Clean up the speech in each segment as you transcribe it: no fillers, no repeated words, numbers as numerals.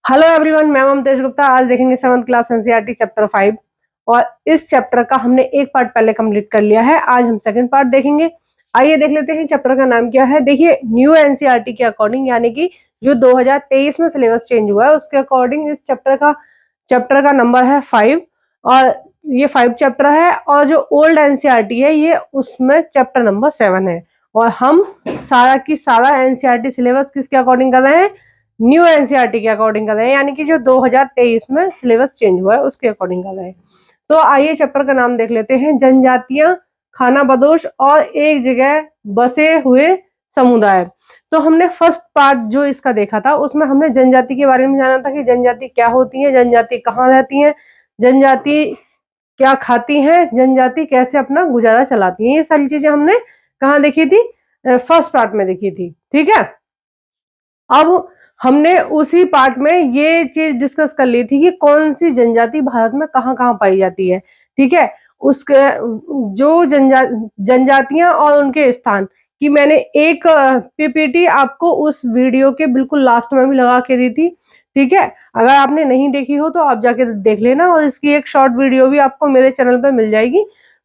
Hello everyone, मैं ममतेज गुप्ता। आज देखेंगे 7th क्लास एनसीईआरटी चैप्टर 5 और इस चैप्टर का हमने एक पार्ट पहले कंप्लीट कर लिया है। आज हम सेकंड पार्ट देखेंगे। आइए देख लेते हैं चैप्टर का नाम क्या है। देखिए, न्यू एनसीईआरटी के अकॉर्डिंग, यानी कि जो 2023 में सिलेबस चेंज हुआ है उसके अकॉर्डिंग इस चैप्टर का नंबर है 5 और ये 5 चैप्टर है। और जो ओल्ड एनसीईआरटी है ये उसमें चैप्टर नंबर 7 है। और हम सारा की सारा एनसीईआरटी सिलेबस किसके अकॉर्डिंग कर रहे हैं? न्यू एनसीईआरटी के अकॉर्डिंग कर रहे हैं, यानी कि जो 2023 में सिलेबस चेंज हुआ है उसके अकॉर्डिंग कर रहे हैं। तो आइए चैप्टर का नाम देख लेते हैं। जनजातियां, खाना बदोश और एक जगह बसे हुए समुदाय। तो हमने फर्स्ट पार्ट जो इसका देखा था उसमें हमने जनजाति के बारे में जाना था कि जनजाति क्या होती है, जनजाति कहाँ रहती है, जनजाति क्या खाती हैं, जनजाति कैसे अपना गुजारा चलाती हैं। ये सारी चीजें हमने कहाँ देखी थी? फर्स्ट पार्ट में देखी थी। ठीक है, अब हमने उसी पार्ट में ये चीज डिस्कस कर ली थी कि कौन सी जनजाति भारत में कहाँ कहाँ पाई जाती है। ठीक है, उसके जो जनजातियां और उनके स्थान की मैंने एक पीपीटी आपको उस वीडियो के बिल्कुल लास्ट में भी लगा के दी थी। ठीक है, अगर आपने नहीं देखी हो तो आप जाके देख लेना, और इसकी एक शॉर्ट वीडियो भी आपको मेरे चैनल पे मिल जाएगी,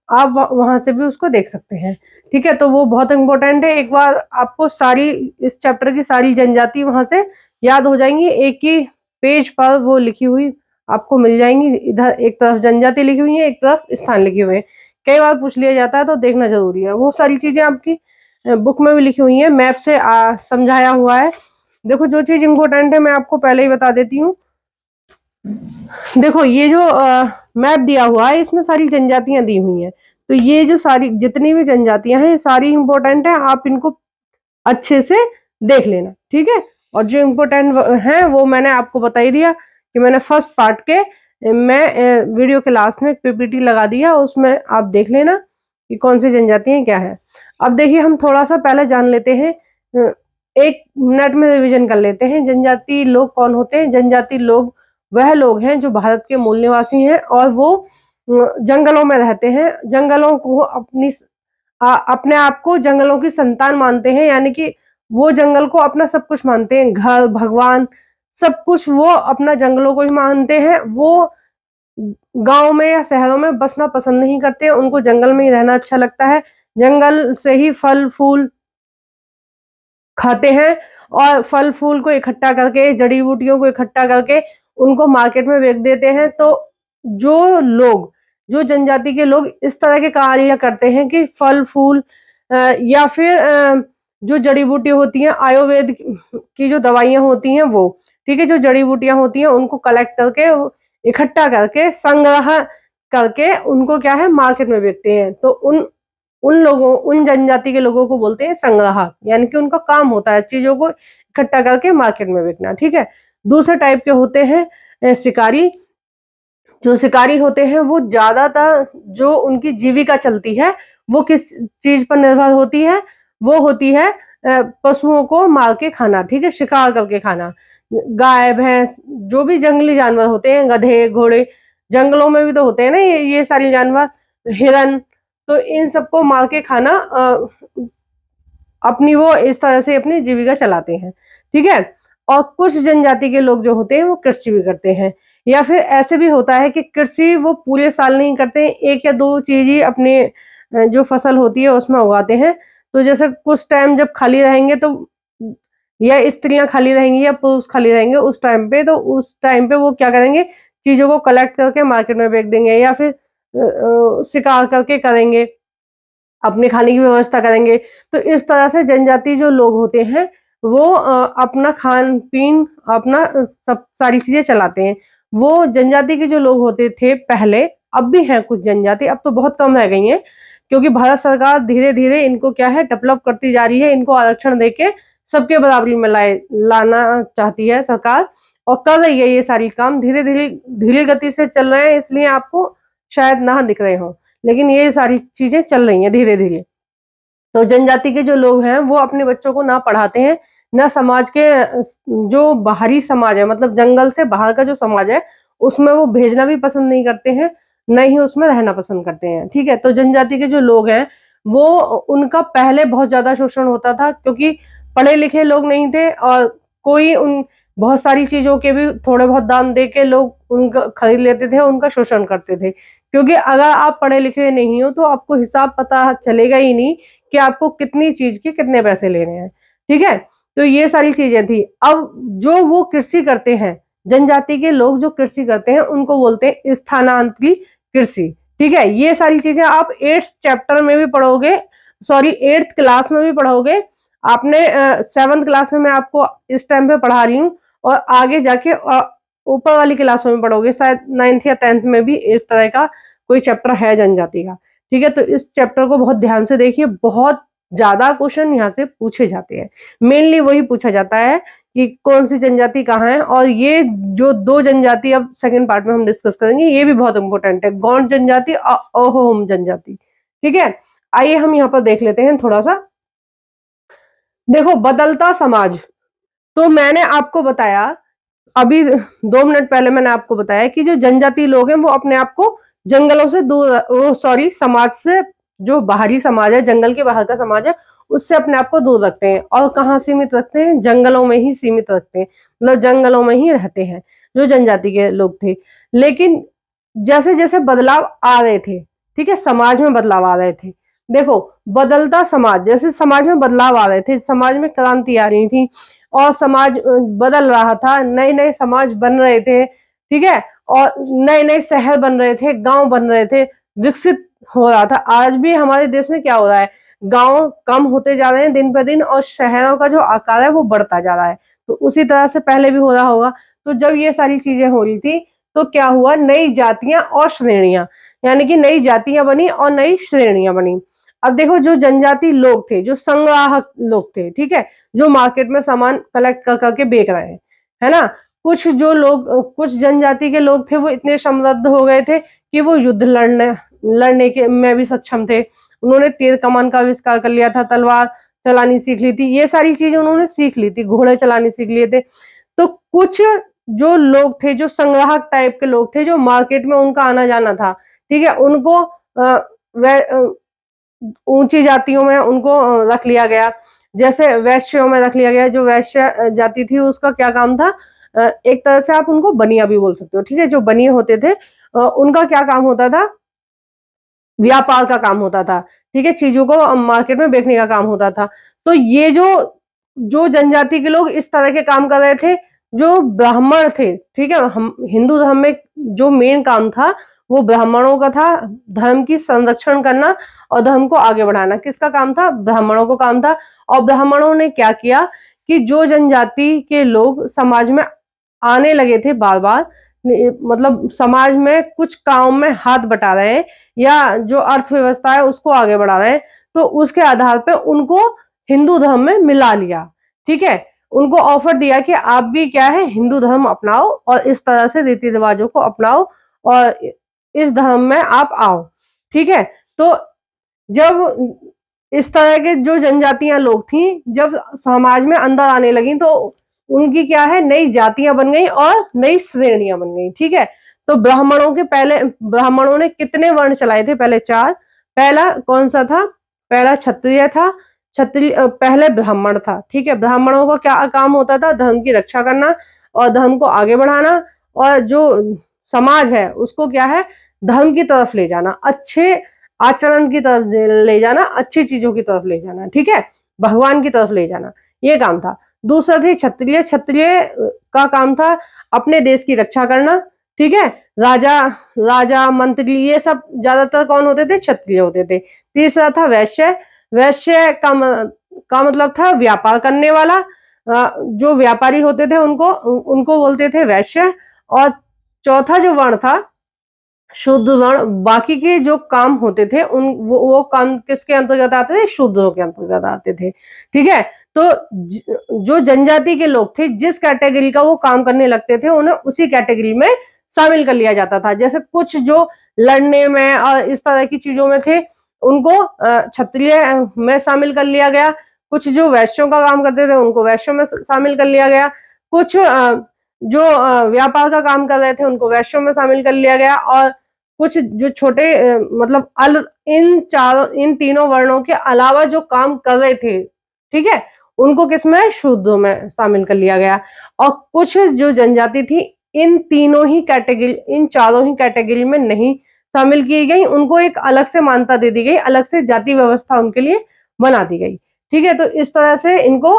आप वहां से भी उसको देख सकते हैं। ठीक है, तो वो बहुत इंपॉर्टेंट है। एक बार आपको सारी इस चैप्टर की सारी जनजाति वहां से याद हो जाएंगी, एक ही पेज पर वो लिखी हुई आपको मिल जाएंगी। इधर एक तरफ जनजाति लिखी हुई है, एक तरफ स्थान लिखे हुए हैं। कई बार पूछ लिया जाता है तो देखना जरूरी है। वो सारी चीजें आपकी बुक में भी लिखी हुई है, मैप से समझाया हुआ है। देखो, जो चीज इंपॉर्टेंट है मैं आपको पहले ही बता देती हूँ। देखो, ये जो मैप दिया हुआ है इसमें सारी जनजातियां दी हुई हैं। तो ये जो सारी जितनी भी जनजातियां हैं सारी इंपॉर्टेंट है, आप इनको अच्छे से देख लेना। ठीक है, और जो इम्पोर्टेंट है वो मैंने आपको बता ही दिया कि मैंने फर्स्ट पार्ट के मैं वीडियो के लास्ट में पीपीटी लगा दिया, उसमें आप देख लेना कि कौन सी जनजातियां क्या है। अब देखिए, हम थोड़ा सा पहले जान लेते हैं, एक मिनट में रिवीजन कर लेते हैं। जनजाति लोग कौन होते हैं? जनजाति लोग वह लोग हैं जो भारत के मूल निवासी हैं और वो जंगलों में रहते हैं। जंगलों को अपने आप को जंगलों की संतान मानते हैं, यानी कि वो जंगल को अपना सब कुछ मानते हैं, घर, भगवान, सब कुछ वो अपना जंगलों को ही मानते हैं। वो गांव में या शहरों में बसना पसंद नहीं करते, उनको जंगल में ही रहना अच्छा लगता है। जंगल से ही फल फूल खाते हैं और फल फूल को इकट्ठा करके, जड़ी बूटियों को इकट्ठा करके उनको मार्केट में बेच देते हैं। तो जो जनजाति के लोग इस तरह के कार्य करते हैं कि फल फूल या फिर जो जड़ी बूटी होती हैं, आयुर्वेद की जो दवाइयां होती हैं वो, ठीक है, जो जड़ी बूटियां होती हैं उनको कलेक्ट करके, इकट्ठा करके, संग्रह करके उनको क्या है मार्केट में बेचते हैं। तो उन जनजाति के लोगों को बोलते हैं संग्राहक, यानी कि उनका काम होता है चीजों को इकट्ठा करके मार्केट में बेचना। ठीक है, दूसरे टाइप के होते हैं शिकारी। जो शिकारी होते हैं वो ज्यादातर जो उनकी जीविका चलती है वो किस चीज पर निर्भर होती है? वो होती है पशुओं को मार के खाना। ठीक है, शिकार करके खाना। गाय भैंस, जो भी जंगली जानवर होते हैं, गधे घोड़े, जंगलों में भी तो होते हैं ना ये सारे जानवर, हिरन। तो इन सबको मार के खाना, अपनी वो इस तरह से अपनी जीविका चलाते हैं। ठीक है, और कुछ जनजाति के लोग जो होते हैं वो कृषि भी करते हैं, या फिर ऐसे भी होता है कि कृषि वो पूरे साल नहीं करते हैं, एक या दो चीज ही अपने जो फसल होती है उसमें उगाते हैं। तो जैसे कुछ टाइम जब खाली रहेंगे तो या स्त्रियां खाली रहेंगी या पुरुष खाली रहेंगे उस टाइम पे, तो उस टाइम पे वो क्या करेंगे, चीजों को कलेक्ट करके मार्केट में बेच देंगे, या फिर शिकार करके करेंगे, अपने खाने की व्यवस्था करेंगे। तो इस तरह से जनजाति जो लोग होते हैं वो अपना खान पीन, अपना सब सारी चीजें चलाते हैं। वो जनजाति के जो लोग होते थे पहले, अब भी हैं कुछ जनजाति, अब तो बहुत कम रह गई हैं, क्योंकि भारत सरकार धीरे धीरे इनको क्या है डेवलप करती जा रही है। इनको आरक्षण देके सबके बराबरी में लाना चाहती है सरकार, और कर रही है। ये सारी काम धीरे धीरे धीरे गति से चल रहे हैं, इसलिए आपको शायद ना दिख रहे हो, लेकिन ये सारी चीजें चल रही हैं धीरे धीरे। तो जनजाति के जो लोग हैं वो अपने बच्चों को ना पढ़ाते हैं, ना समाज के जो बाहरी समाज है, मतलब जंगल से बाहर का जो समाज है उसमें वो भेजना भी पसंद नहीं करते हैं, न ही उसमें रहना पसंद करते हैं। ठीक है, तो जनजाति के जो लोग हैं वो, उनका पहले बहुत ज्यादा शोषण होता था, क्योंकि पढ़े लिखे लोग नहीं थे और कोई उन बहुत सारी चीजों के भी थोड़े बहुत दाम दे के लोग उनका खरीद लेते थे, उनका शोषण करते थे। क्योंकि अगर आप पढ़े लिखे नहीं हो तो आपको हिसाब पता चलेगा ही नहीं कि आपको कितनी चीज के कितने पैसे लेने हैं। ठीक है, तो ये सारी चीजें थी। अब जो वो कृषि करते हैं, जनजाति के लोग जो कृषि करते हैं उनको बोलते हैं स्थानांतरी कृषि। ठीक है, ये सारी चीजें आप 8th चैप्टर में भी पढ़ोगे, सॉरी 8th क्लास में भी पढ़ोगे। आपने 7th क्लास में मैं आपको इस टाइम पे पढ़ा रही हूँ, और आगे जाके ऊपर वाली क्लासों में पढ़ोगे, शायद 9th या 10th में भी इस तरह का कोई चैप्टर है जनजाति का। ठीक है, तो इस चैप्टर को बहुत ध्यान से देखिए, बहुत ज्यादा क्वेश्चन यहाँ से पूछे जाते हैं। मेनली वही पूछा जाता है कि कौन सी जनजाति कहाँ है, और ये जो 2 जनजाति अब सेकंड पार्ट में हम डिस्कस करेंगे, ये भी बहुत इंपॉर्टेंट है, गौंड जनजाति और अहोम जनजाति। ठीक है, आइए हम यहाँ पर देख लेते हैं थोड़ा सा। देखो, बदलता समाज, तो मैंने आपको बताया अभी 2 मिनट पहले, मैंने आपको बताया कि जो जनजाति लोग हैं वो अपने आप को जंगलों से दूर, सॉरी समाज से, जो बाहरी समाज है, जंगल के बाहर का समाज है, उससे अपने आप को दूर रखते हैं। और कहाँ सीमित रखते हैं? जंगलों में ही सीमित रखते हैं, मतलब जंगलों में ही रहते हैं जो जनजाति के लोग थे। लेकिन जैसे जैसे बदलाव आ रहे थे, ठीक है, समाज में बदलाव आ रहे थे। देखो, बदलता समाज, जैसे समाज में बदलाव आ रहे थे, समाज में क्रांति आ रही थी और समाज बदल रहा था, नए नए समाज बन रहे थे। ठीक है, और नए नए शहर बन रहे थे, गांव बन रहे थे, विकसित हो रहा था। आज भी हमारे देश में क्या हो रहा है? गांव कम होते जा रहे हैं दिन पर दिन, और शहरों का जो आकार है वो बढ़ता जा रहा है। तो उसी तरह से पहले भी हो रहा होगा। तो जब ये सारी चीजें हो रही थी तो क्या हुआ? नई जातियां और श्रेणियां, यानी कि नई जातियां बनी और नई श्रेणियां बनी। अब देखो, जो जनजाति लोग थे, जो संग्राहक लोग थे, ठीक है, जो मार्केट में सामान कलेक्ट कर करके बेच रहे हैं, है ना। कुछ जो लोग, कुछ जनजाति के लोग थे, वो इतने समृद्ध हो गए थे कि वो युद्ध लड़ने लड़ने के में भी सक्षम थे। उन्होंने तीर कमान का आविष्कार कर लिया था, तलवार चलानी सीख ली थी, ये सारी चीजें उन्होंने सीख ली थी, घोड़े चलाने सीख लिए थे। तो कुछ जो लोग थे, जो संग्राहक टाइप के लोग थे, जो मार्केट में उनका आना जाना था, ठीक है, उनको ऊंची जातियों में उनको रख लिया गया, जैसे वैश्यों में रख लिया गया। जो वैश्य जाति थी उसका क्या काम था? एक तरह से आप उनको बनिया भी बोल सकते हो। ठीक है, जो बनिए होते थे, उनका क्या काम होता था? व्यापार का काम होता था। ठीक है, चीजों को मार्केट में बेचने का काम होता था। तो ये जो जो जनजाति के लोग इस तरह के काम कर रहे थे, जो ब्राह्मण थे, ठीक है, हम हिंदू धर्म में जो मेन काम था वो ब्राह्मणों का था, धर्म की संरक्षण करना और धर्म को आगे बढ़ाना। किसका काम था? ब्राह्मणों को काम था। और ब्राह्मणों ने क्या किया कि जो जनजाति के लोग समाज में आने लगे थे बार बार, मतलब समाज में कुछ काम में हाथ बटा रहे हैं या जो अर्थव्यवस्था है उसको आगे बढ़ा रहे हैं, तो उसके आधार पे उनको हिंदू धर्म में मिला लिया। ठीक है, उनको ऑफर दिया कि आप भी क्या है, हिंदू धर्म अपनाओ और इस तरह से रीति रिवाजों को अपनाओ और इस धर्म में आप आओ। ठीक है, तो जब इस तरह के जो जनजातियां लोग थी, जब समाज में अंदर आने लगी, तो उनकी क्या है, नई जातियां बन गई और नई श्रेणियां बन गई। ठीक है, तो ब्राह्मणों के पहले, ब्राह्मणों ने कितने वर्ण चलाए थे? पहले 4। पहला कौन सा था? पहला क्षत्रिय था। क्षत्रिय पहले ब्राह्मण था। ठीक है, ब्राह्मणों का क्या काम होता था? धर्म की रक्षा करना और धर्म को आगे बढ़ाना, और जो समाज है उसको क्या है, धर्म की तरफ ले जाना, अच्छे आचरण की तरफ ले जाना, अच्छी चीजों की तरफ ले जाना। ठीक है, भगवान की तरफ ले जाना, ये काम था। दूसरा थे क्षत्रिय। क्षत्रिय का काम था अपने देश की रक्षा करना। ठीक है, राजा, राजा मंत्री, ये सब ज्यादातर कौन होते थे? क्षत्रिय होते थे। तीसरा था वैश्य। वैश्य का मतलब था व्यापार करने वाला। जो व्यापारी होते थे उनको उनको बोलते थे वैश्य। और चौथा जो वर्ण था शुद्ध वर्ण, बाकी के जो काम होते थे वो काम किसके अंतर्गत आते थे? शूद्रों के अंतर्गत आते थे। ठीक है, तो जो जनजाति के लोग थे, जिस कैटेगरी का वो काम करने लगते थे, उन्हें उसी कैटेगरी में शामिल कर लिया जाता था। जैसे कुछ जो लड़ने में और इस तरह की चीजों में थे, उनको क्षत्रिय में शामिल कर लिया गया। कुछ जो वैश्यों का काम करते थे उनको वैश्यों में शामिल कर लिया गया। कुछ जो व्यापार का काम कर रहे थे उनको वैश्यों में शामिल कर लिया गया। और कुछ जो छोटे मतलब इन तीनों वर्णों के अलावा जो काम कर रहे थे, ठीक है, उनको किसमें, शूद्रों में शामिल कर लिया गया। और कुछ जो जनजाति थी इन तीनों ही कैटेगरी, इन चारों ही कैटेगरी में नहीं शामिल की गई, उनको एक अलग से मान्यता दे दी गई, अलग से जाति व्यवस्था उनके लिए बना दी गई। ठीक है, तो इस तरह से इनको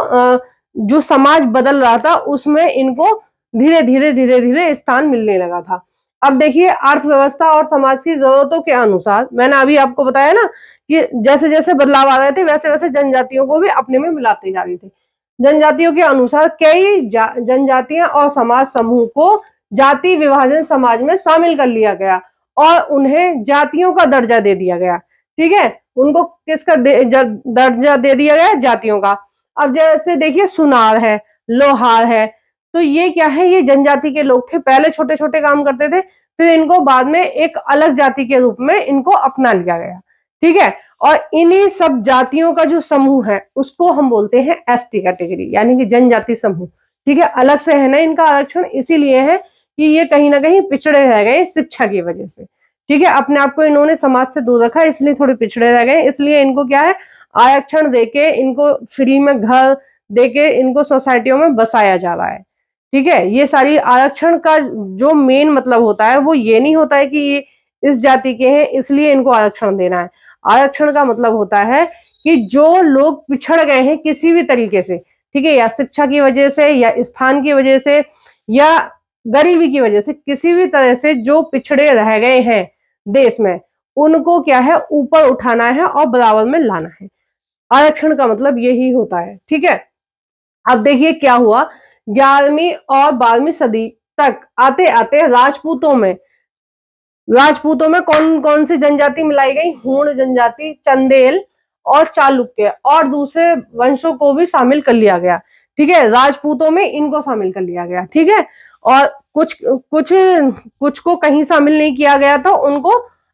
जो समाज बदल रहा था उसमें इनको धीरे धीरे धीरे धीरे स्थान मिलने लगा था। अब देखिए अर्थव्यवस्था और समाज की जरूरतों के अनुसार, मैंने अभी आपको बताया ना कि जैसे जैसे बदलाव आ रहे थे वैसे वैसे जनजातियों को भी अपने में मिलाते जा रही थी। जनजातियों के अनुसार कई जनजातियां और समाज समूह को जाति विभाजन समाज में शामिल कर लिया गया और उन्हें जातियों का दर्जा दे दिया गया। ठीक है, उनको किसका दर्जा दे दिया गया, जातियों का। अब जैसे देखिए सुनार है, लोहार है, तो ये क्या है, ये जनजाति के लोग थे, पहले छोटे छोटे काम करते थे, फिर इनको बाद में एक अलग जाति के रूप में इनको अपना लिया गया। ठीक है, और इन्हीं सब जातियों का जो समूह है उसको हम बोलते हैं एसटी कैटेगरी, यानी कि जनजाति समूह। ठीक है, अलग से है ना इनका आरक्षण, इसीलिए है कि ये कहीं ना कहीं पिछड़े रह गए शिक्षा की वजह से। ठीक है, अपने आप को इन्होंने समाज से दूर रखा, इसलिए थोड़े पिछड़े रह गए, इसलिए इनको क्या है, आरक्षण देके इनको फ्री में घर देके इनको सोसाइटियों में बसाया जा रहा है। ठीक है, ये सारी आरक्षण का जो मेन मतलब होता है वो ये नहीं होता है कि ये इस जाति के हैं इसलिए इनको आरक्षण देना है। आरक्षण का मतलब होता है कि जो लोग पिछड़ गए हैं किसी भी तरीके से, ठीक है, या शिक्षा की वजह से या स्थान की वजह से या गरीबी की वजह से, किसी भी तरह से जो पिछड़े रह गए हैं देश में, उनको क्या है, ऊपर उठाना है और बराबर में लाना है। आरक्षण का मतलब यही होता है। ठीक है, अब देखिए क्या हुआ, 11वीं और 12वीं सदी तक आते आते राजपूतों में कौन कौन सी जनजाति मिलाई गई, हूण जनजाति, चंदेल और चालुक्य और दूसरे वंशों को भी शामिल कर लिया गया। ठीक है, राजपूतों में इनको शामिल कर लिया गया। ठीक है, और कुछ कुछ कुछ को कहीं शामिल नहीं किया गया था, उनको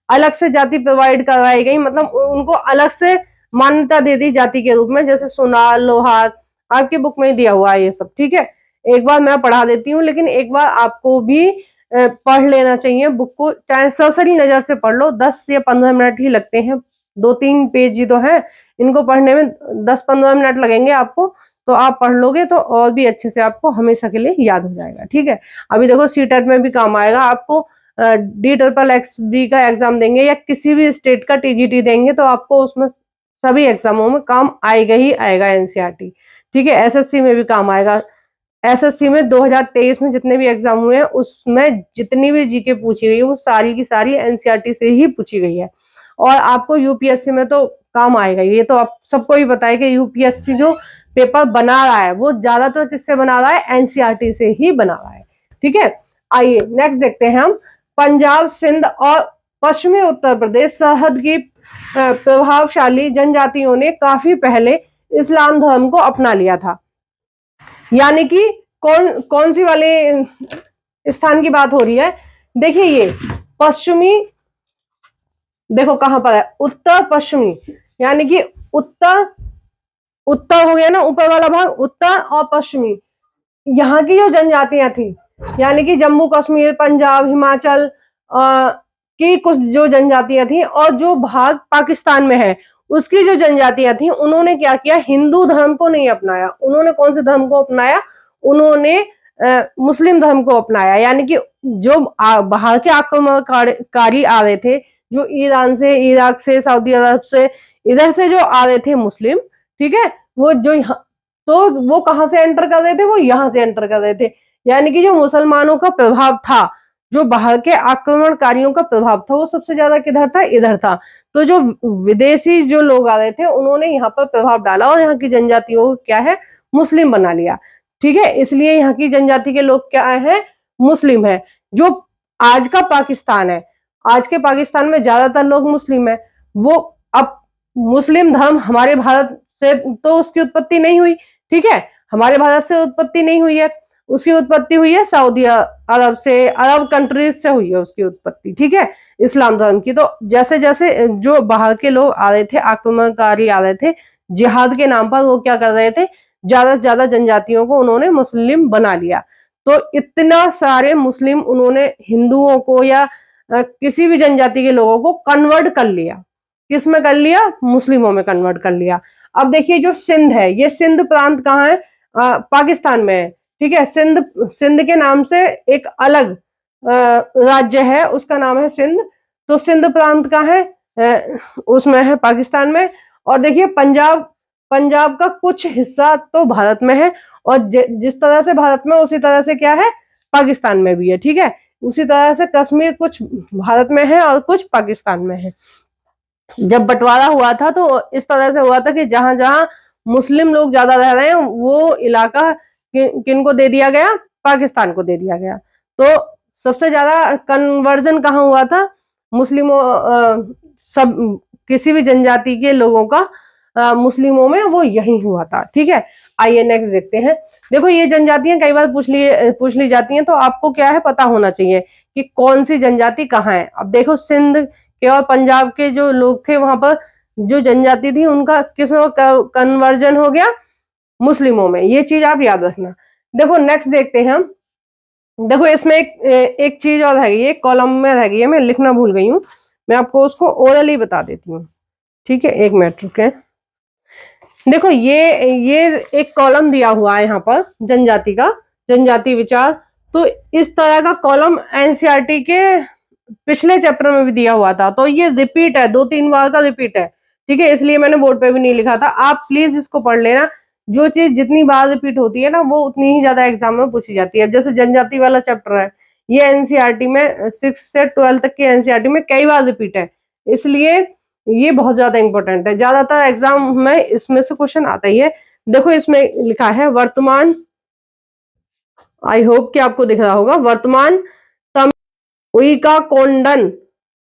अलग से जाति प्रोवाइड करवाई गई, मतलब उनको अलग से मान्यता दे दी जाति के रूप में, जैसे सोनार, लोहार, आपकी बुक में दिया हुआ है ये सब। ठीक है, एक बार मैं पढ़ा देती हूँ, लेकिन एक बार आपको भी पढ़ लेना चाहिए बुक को, चाहे सरसरी नजर से पढ़ लो, 10 या 15 मिनट ही लगते हैं, 2-3 पेज ही तो है, इनको पढ़ने में 10-15 मिनट लगेंगे आपको, तो आप पढ़ लोगे तो और भी अच्छे से आपको हमेशा के लिए याद हो जाएगा। ठीक है, अभी देखो सीटेट में भी काम आएगा आपको, DXXB का एग्जाम देंगे या किसी भी स्टेट का TGT देंगे तो आपको उसमें सभी एग्जामों में काम आएगा ही आएगा NCERT। ठीक है, SSC में भी काम आएगा। SSC में 2023 में जितने भी एग्जाम हुए हैं उसमें जितनी भी जीके पूछी गई है वो सारी की सारी NCERT से ही पूछी गई है। और आपको UPSC में तो काम आएगा, ये तो आप सबको ही पता है कि UPSC जो पेपर बना रहा है वो ज्यादातर किससे बना रहा है, NCERT से ही बना रहा है। ठीक है, आइए नेक्स्ट देखते हैं हम, पंजाब, सिंध और पश्चिमी उत्तर प्रदेश सरहद की प्रभावशाली जनजातियों ने काफी पहले इस्लाम धर्म को अपना लिया था। यानी कि कौन कौन सी वाले स्थान की बात हो रही है, देखिए ये पश्चिमी, देखो कहां पर है, उत्तर पश्चिमी, यानी कि उत्तर उत्तर हो गया ना ऊपर वाला भाग, उत्तर और पश्चिमी, यहाँ की जो जनजातियां थी, यानी कि जम्मू कश्मीर, पंजाब, हिमाचल की कुछ जो जनजातियां थी और जो भाग पाकिस्तान में है उसकी जो जनजातियां थी, उन्होंने क्या किया, हिंदू धर्म को नहीं अपनाया, उन्होंने कौन से धर्म को अपनाया, उन्होंने मुस्लिम धर्म को अपनाया। यानी कि जो बाहर के आक्रमणकारी आ रहे थे, जो ईरान से, इराक से, सऊदी अरब से, इधर से जो आ रहे थे मुस्लिम, ठीक है, वो जो तो वो कहां से एंटर कर रहे थे, वो यहां से एंटर कर रहे थे। यानी कि जो मुसलमानों का प्रभाव था, जो बाहर के आक्रमणकारियों का प्रभाव था, वो सबसे ज्यादा किधर था, इधर था। तो जो विदेशी जो लोग आ रहे थे उन्होंने यहाँ पर प्रभाव डाला और यहाँ की जनजातियों को क्या है, मुस्लिम बना लिया। ठीक है, इसलिए यहाँ की जनजाति के लोग क्या है, मुस्लिम है। जो आज का पाकिस्तान है, आज के पाकिस्तान में ज्यादातर लोग मुस्लिम है। वो अब मुस्लिम धर्म हमारे भारत से तो उसकी उत्पत्ति नहीं हुई, ठीक है, हमारे भारत से उत्पत्ति नहीं हुई है, उसकी उत्पत्ति हुई है सऊदी अरब से, अरब कंट्रीज से हुई है उसकी उत्पत्ति। ठीक है, इस्लाम धर्म की। तो जैसे जैसे जो बाहर के लोग आ रहे थे, आक्रमणकारी आ रहे थे जिहाद के नाम पर, वो क्या कर रहे थे, ज्यादा से ज्यादा जनजातियों को उन्होंने मुस्लिम बना लिया। तो इतना सारे मुस्लिम उन्होंने हिंदुओं को या किसी भी जनजाति के लोगों को कन्वर्ट कर लिया, किस में कर लिया, मुस्लिमों में कन्वर्ट कर लिया। अब देखिए जो सिंध है, ये सिंध प्रांत कहाँ है? पाकिस्तान में है, ठीक है। सिंध सिंध के नाम से एक अलग राज्य है, उसका नाम है सिंध। तो सिंध प्रांत कहाँ है? उसमें है, पाकिस्तान में। और देखिए पंजाब, पंजाब का कुछ हिस्सा तो भारत में है, और जिस तरह से भारत में उसी तरह से क्या है, पाकिस्तान में भी है, ठीक है। उसी तरह से कश्मीर कुछ भारत में है और कुछ पाकिस्तान में है। जब बंटवारा हुआ था तो इस तरह से हुआ था कि जहां जहां मुस्लिम लोग ज्यादा रह रहे हैं वो इलाका किनको दे दिया गया? पाकिस्तान को दे दिया गया। तो सबसे ज्यादा कन्वर्जन कहाँ हुआ था? मुस्लिमों सब किसी भी जनजाति के लोगों का मुस्लिमों में वो यही हुआ था, ठीक है। आइए नेक्स्ट देखते हैं। देखो ये जनजातियां कई बार पूछ ली जाती हैं, तो आपको क्या है पता होना चाहिए कि कौन सी जनजाति कहाँ है। अब देखो सिंध के और पंजाब के जो लोग थे वहां पर जो जनजाति थी उनका किसमें कन्वर्जन हो गया? मुस्लिमों में। ये चीज आप याद रखना। देखो नेक्स्ट देखते हैं हम। देखो इसमें एक चीज और है, ये कॉलम में रह गई है, मैं लिखना भूल गई हूँ, मैं आपको उसको ओरली बता देती हूँ, ठीक है। एक मिनट रुके। देखो ये एक कॉलम दिया हुआ है यहाँ पर जनजाति का, जनजाति विचार। तो इस तरह का कॉलम एनसीईआरटी के पिछले चैप्टर में भी दिया हुआ था, तो ये रिपीट है, 2-3 बार का रिपीट है, ठीक है। इसलिए मैंने बोर्ड पे भी नहीं लिखा था, आप प्लीज इसको पढ़ लेना। जो चीज जितनी बार रिपीट होती है ना वो उतनी ही ज्यादा एग्जाम में पूछी जाती है। जैसे जनजाति वाला चैप्टर है, ये एनसीईआरटी में 6 से 12 तक के एनसीईआरटी में कई बार रिपीट है, इसलिए ये बहुत ज्यादा इंपॉर्टेंट है। ज्यादातर एग्जाम में इसमें से क्वेश्चन आता ही है। देखो इसमें लिखा है वर्तमान, आई होप कि आपको दिख रहा होगा, वर्तमान उइका कोंडन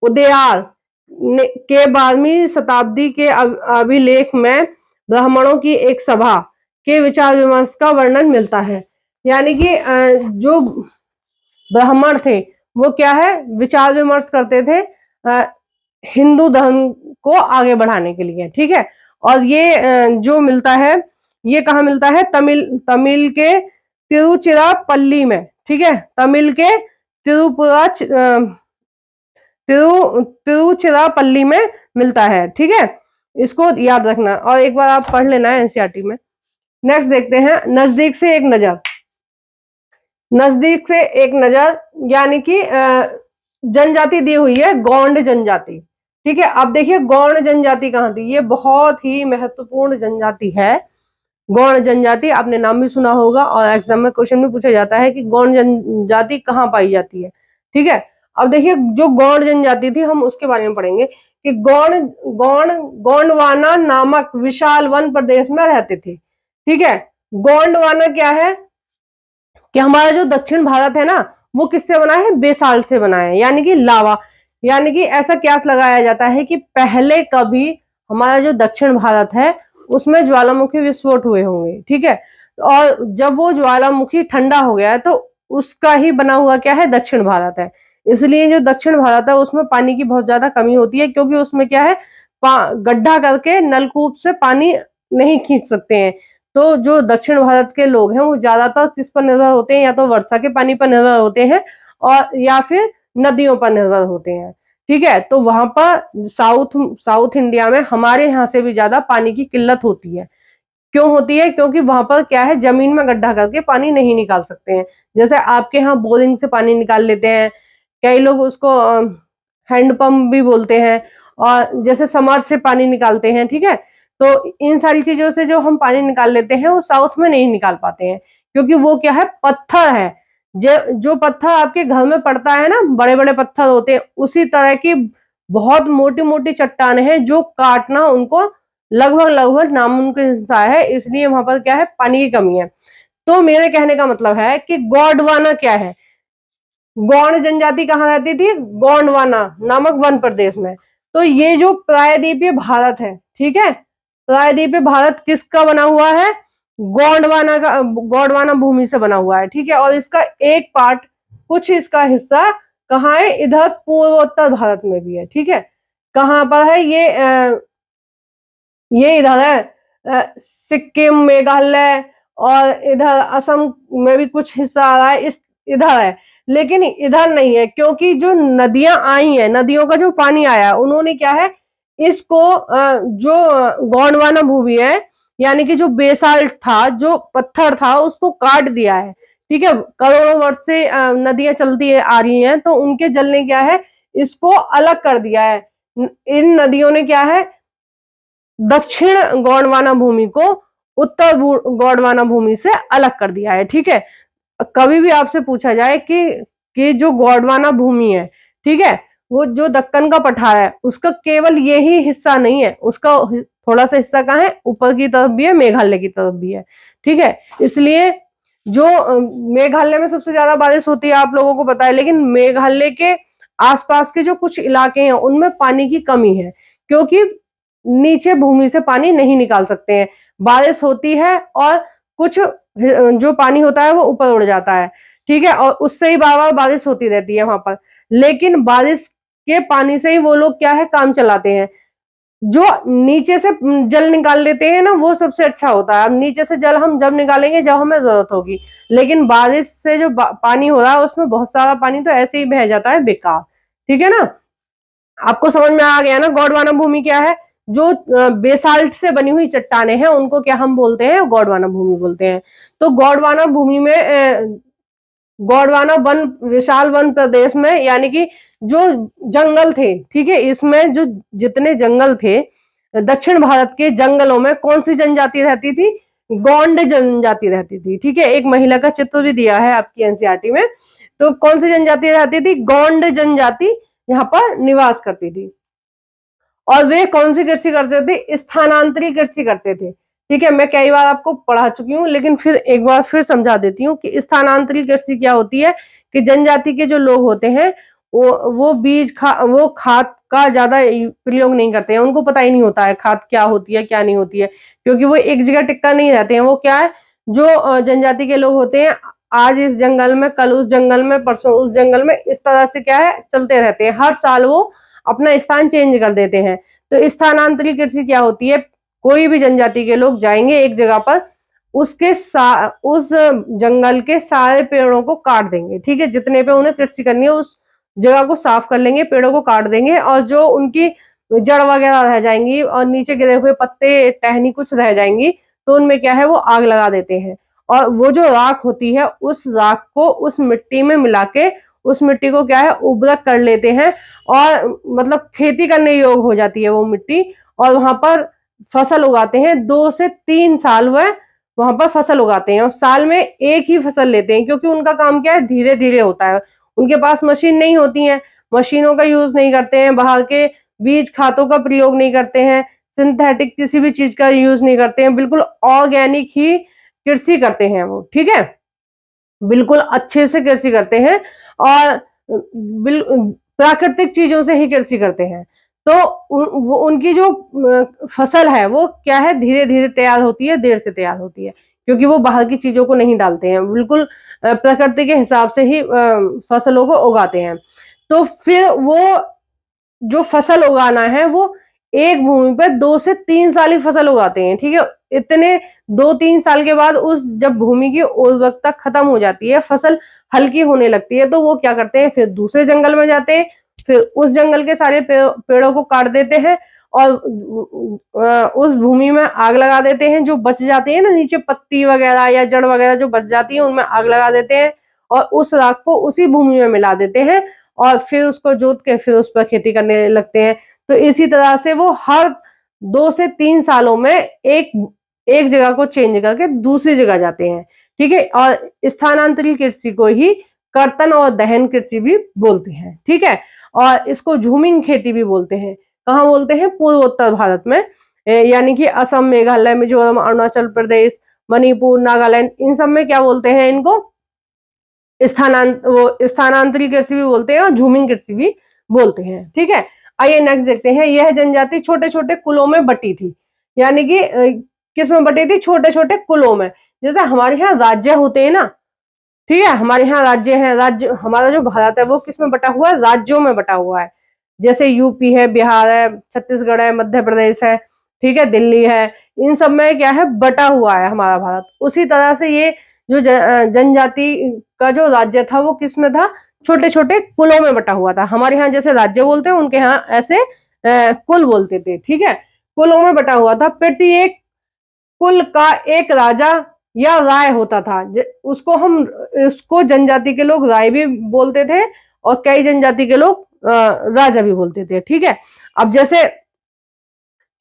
उदयाल के 12वीं शताब्दी के अभिलेख में ब्राह्मणों की एक सभा के विचार विमर्श का वर्णन मिलता है। यानी कि जो ब्राह्मण थे वो क्या है, विचार विमर्श करते थे हिंदू धर्म को आगे बढ़ाने के लिए, ठीक है। और ये जो मिलता है ये कहाँ मिलता है? तमिल के तिरुचिरापल्ली में, ठीक है। तमिल के तिरुचिरापल्ली में मिलता है, ठीक है। इसको याद रखना और एक बार आप पढ़ लेना है एनसीईआरटी में। नेक्स्ट देखते हैं नजदीक से एक नजर। नजदीक से एक नजर यानी कि जनजाति दी हुई है गौंड जनजाति, ठीक है। अब देखिए गौंड जनजाति कहाँ थी? ये बहुत ही महत्वपूर्ण जनजाति है। गौंड जनजाति आपने नाम भी सुना होगा और एग्जाम में क्वेश्चन भी पूछा जाता है कि गौंड जनजाति कहाँ पाई जाती है, ठीक है। अब देखिए जो गौंड जनजाति थी हम उसके बारे में पढ़ेंगे कि गोंडवाना नामक विशाल वन प्रदेश में रहते थे, ठीक है। गोंडवाना क्या है कि हमारा जो दक्षिण भारत है ना वो किससे बना है? बेसाल्ट से बना है, यानी कि लावा। यानी कि ऐसा क्यास लगाया जाता है कि पहले कभी हमारा जो दक्षिण भारत है उसमें ज्वालामुखी विस्फोट हुए होंगे, ठीक है। और जब वो ज्वालामुखी ठंडा हो गया है तो उसका ही बना हुआ क्या है? दक्षिण भारत है। इसलिए जो दक्षिण भारत है उसमें पानी की बहुत ज्यादा कमी होती है, क्योंकि उसमें क्या है, गड्ढा करके नलकूप से पानी नहीं खींच सकते हैं। तो जो दक्षिण भारत के लोग हैं वो ज्यादातर किस पर निर्भर होते हैं? या तो वर्षा के पानी पर निर्भर होते हैं और या फिर नदियों पर निर्भर होते हैं, ठीक है। तो वहां पर साउथ इंडिया में हमारे यहाँ से भी ज्यादा पानी की किल्लत होती है। क्यों होती है? क्योंकि वहां पर क्या है, जमीन में गड्ढा करके पानी नहीं निकाल सकते हैं। जैसे आपके यहाँ बोरिंग से पानी निकाल लेते हैं, कई लोग उसको हैंडपंप भी बोलते हैं, और जैसे समर से पानी निकालते हैं, ठीक है। तो इन सारी चीजों से जो हम पानी निकाल लेते हैं वो साउथ में नहीं निकाल पाते हैं, क्योंकि वो क्या है, पत्थर है। जो पत्थर आपके घर में पड़ता है ना, बड़े बड़े पत्थर होते हैं, उसी तरह की बहुत मोटी मोटी चट्टाने हैं जो काटना उनको लगभग लगभग नामुमकिन सा है। इसलिए वहां पर क्या है, पानी की कमी है। तो मेरे कहने का मतलब है कि गोंडवाना क्या है? गौंड जनजाति कहाँ रहती थी? गोंडवाना नामक वन प्रदेश में। तो ये जो प्रायद्वीपीय भारत है, ठीक है, प्रायद्वीपीय भारत किसका बना हुआ है? गोंडवाना का, गोंडवाना भूमि से बना हुआ है, ठीक है। और इसका एक पार्ट, कुछ इसका हिस्सा कहाँ है? इधर पूर्वोत्तर भारत में भी है, ठीक है। कहाँ पर है ये इधर है सिक्किम, मेघालय, और इधर असम में भी कुछ हिस्सा आ रहा है, इस इधर है। लेकिन इधर नहीं है, क्योंकि जो नदियां आई हैं, नदियों का जो पानी आया है, उन्होंने क्या है, इसको जो गोंडवाना भूमि है, यानी कि जो बेसाल्ट था, जो पत्थर था, उसको काट दिया है। ठीक है, करोड़ों वर्ष से नदियां चलती आ रही हैं, तो उनके जल ने क्या है, इसको अलग कर दिया है। इन नदियों ने क्या है, दक्षिण गोंडवाना भूमि को उत्तर गोंडवाना भूमि से अलग कर दिया है। ठीक है, कभी भी आपसे पूछा जाए कि जो गोंडवाना भूमि है, ठीक है, वो जो दक्कन का पठार है, उसका केवल यही हिस्सा नहीं है, उसका थोड़ा सा हिस्सा कहाँ है, ऊपर की तरफ भी है, मेघालय की तरफ भी है। ठीक है, इसलिए जो मेघालय में सबसे ज्यादा बारिश होती है, आप लोगों को पता है, लेकिन मेघालय के आसपास के जो कुछ इलाके हैं, उनमें पानी की कमी है, क्योंकि नीचे भूमि से पानी नहीं निकाल सकते हैं। बारिश होती है और कुछ जो पानी होता है वो ऊपर उड़ जाता है। ठीक है, और उससे ही बार बार बारिश होती रहती है वहां पर, लेकिन बारिश के पानी से ही वो लोग क्या है, काम चलाते हैं। जो नीचे से जल निकाल लेते हैं ना, वो सबसे अच्छा होता है। अब नीचे से जल हम जब निकालेंगे जब हमें जरूरत होगी, लेकिन बारिश से जो पानी हो रहा है, उसमें बहुत सारा पानी तो ऐसे ही बह जाता है बेकार। ठीक है ना, आपको समझ में आ गया ना गोंडवाना भूमि क्या है। जो बेसाल्ट से बनी हुई चट्टाने हैं, उनको क्या हम बोलते हैं, गोंडवाना भूमि बोलते हैं। तो गोंडवाना भूमि में गोंडवाना वन, विशाल वन प्रदेश में, यानी कि जो जंगल थे, ठीक है, इसमें जो जितने जंगल थे, दक्षिण भारत के जंगलों में कौन सी जनजाति रहती थी, गोंड जनजाति रहती थी। ठीक है, एक महिला का चित्र भी दिया है आपकी एनसीईआरटी में। तो कौन सी जनजाति रहती थी, गोंड जनजाति यहाँ पर निवास करती थी। और वे कौन सी कृषि करते थे, स्थानांतरी कृषि करते थे। ठीक है, मैं कई बार आपको पढ़ा चुकी हूँ, लेकिन फिर एक बार फिर समझा देती हूँ कि स्थानांतरी कृषि क्या होती है। कि जनजाति के जो लोग होते हैं, वो वो खाद का ज्यादा प्रयोग नहीं करते हैं, उनको पता ही नहीं होता है खाद क्या होती है क्या नहीं होती है, क्योंकि वो एक जगह टिकता नहीं रहते हैं। वो क्या है, जो जनजाति के लोग होते हैं, आज इस जंगल में, कल उस जंगल में, परसों उस जंगल में, इस तरह से क्या है, चलते रहते हैं। हर साल वो अपना स्थान चेंज कर देते हैं। तो स्थानांतरित कृषि क्या होती है, कोई भी जनजाति के लोग जाएंगे एक जगह पर, उस जंगल के सारे पेड़ों को काट देंगे। ठीक है, जितने पे उन्हें कृषि करनी है, उस जगह को साफ कर लेंगे, पेड़ों को काट देंगे, और जो उनकी जड़ वगैरह रह जाएंगी और नीचे गिरे हुए पत्ते टहनी कुछ रह जाएंगी, तो उनमें क्या है, वो आग लगा देते हैं। और वो जो राख होती है, उस राख को उस मिट्टी में मिला के, उस मिट्टी को क्या है, उर्वरक कर लेते हैं, और मतलब खेती करने योग्य हो जाती है वो मिट्टी। और वहां पर फसल उगाते हैं, 2 से 3 साल वह वहां पर फसल उगाते हैं, और साल में एक ही फसल लेते हैं, क्योंकि उनका काम क्या है, धीरे धीरे होता है। उनके पास मशीन नहीं होती है, मशीनों का यूज नहीं करते हैं, बाहर के बीज खादों का प्रयोग नहीं करते हैं, सिंथेटिक किसी भी चीज का यूज नहीं करते हैं, बिल्कुल ऑर्गेनिक ही कृषि करते हैं वो। ठीक है, बिल्कुल अच्छे से कृषि करते हैं, और प्राकृतिक चीजों से ही कृषि करते हैं। तो वो उनकी जो फसल है, वो क्या है, धीरे धीरे तैयार होती है, देर से तैयार होती है, क्योंकि वो बाहर की चीजों को नहीं डालते हैं, बिल्कुल प्रकृति के हिसाब से ही फसलों को उगाते हैं। तो फिर वो जो फसल उगाना है, वो एक भूमि पर 2 से 3 साल ही फसल उगाते हैं। ठीक है, इतने 2-3 साल के बाद उस जब भूमि की उर्वरकता खत्म हो जाती है, फसल हल्की होने लगती है, तो वो क्या करते हैं, फिर दूसरे जंगल में जाते हैं, फिर उस जंगल के सारे पेड़ों को काट देते हैं, और उस भूमि में आग लगा देते हैं। जो बच जाती है ना, नीचे पत्ती वगैरह या जड़ वगैरह जो बच जाती है, उनमें आग लगा देते हैं, और उस राख को उसी भूमि में मिला देते हैं, और फिर उसको जोत के फिर उस पर खेती करने लगते हैं। तो इसी तरह से वो हर 2 से 3 सालों में एक एक जगह को चेंज करके दूसरी जगह जाते हैं। ठीक है, और स्थानांतरित कृषि को ही कर्तन और दहन कृषि भी बोलते हैं। ठीक है, और इसको झूमिंग खेती भी बोलते हैं। कहाँ बोलते हैं, पूर्वोत्तर भारत में, यानी कि असम, मेघालय, मिजोरम, अरुणाचल प्रदेश, मणिपुर, नागालैंड, इन सब में क्या बोलते हैं इनको, स्थानांतरित कृषि भी बोलते हैं और झूमिंग कृषि भी बोलते हैं। ठीक है, आइए नेक्स्ट देखते हैं। यह जनजाति छोटे छोटे कुलों में बटी थी, यानी कि किस में बटी थी, छोटे छोटे कुलों में। जैसे हमारे यहाँ राज्य होते हैं ना, ठीक है, हमारे यहाँ राज्य है, राज्य हमारा जो भारत है वो किस में बटा हुआ है, राज्यों में बटा हुआ है। जैसे यूपी है, बिहार है, छत्तीसगढ़ है, मध्य प्रदेश है, ठीक है, दिल्ली है, इन सब में क्या है, बटा हुआ है हमारा भारत। उसी तरह से ये जो जनजाति का जो राज्य था, वो किस में था, छोटे छोटे कुलों में बटा हुआ था। हमारे यहाँ जैसे राज्य बोलते हैं, उनके यहाँ ऐसे कुल बोलते थे। ठीक है, कुलों में बटा हुआ था। प्रत्येक कुल का एक राजा या राय होता था। उसको जनजाति के लोग राय भी बोलते थे और कई जनजाति के लोग राजा भी बोलते थे। ठीक है, अब जैसे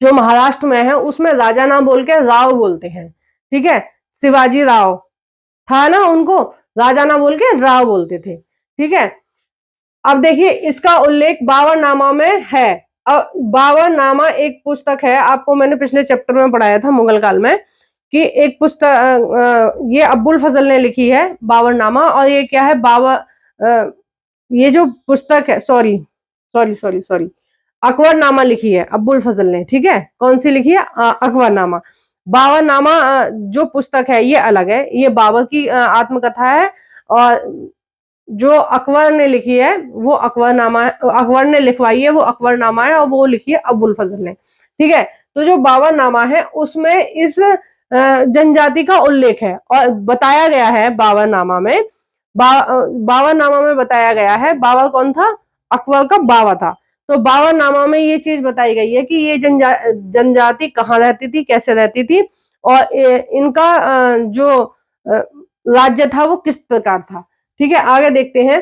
जो महाराष्ट्र में है उसमें राजा ना बोल के राव बोलते हैं। ठीक है, शिवाजी राव था ना, उनको राजा ना बोल के राव बोलते थे। ठीक है, अब देखिए इसका उल्लेख बाबरनामा में है। अब बाबरनामा एक पुस्तक है, आपको मैंने पिछले चैप्टर में पढ़ाया था मुगल काल में कि एक पुस्तक ये अब्बुल फजल ने लिखी है बाबरनामा। और ये क्या है, ये जो पुस्तक है, sorry sorry sorry sorry Akbarnama लिखी है अब्बुल फजल ने। ठीक है, कौन सी लिखी है, अकबरनामा। बाबरनामा जो पुस्तक है ये अलग है, ये बाबर की आत्मकथा है। और जो अकबर ने लिखी है वो अकबरनामा, अकबर ने लिखवाई है वो अकबरनामा है, और वो लिखी है अब्बुल फजल ने। ठीक है, तो जो बाबरनामा है उसमें इस जनजाति का उल्लेख है और बताया गया है बाबरनामा में। बाबरनामा में बताया गया है, बाबर कौन था, अकबर का बाबा था। तो बाबरनामा में ये चीज बताई गई है कि ये जनजाति कहाँ रहती थी, कैसे रहती थी, और इनका जो राज्य था वो किस प्रकार था। ठीक है, आगे देखते हैं।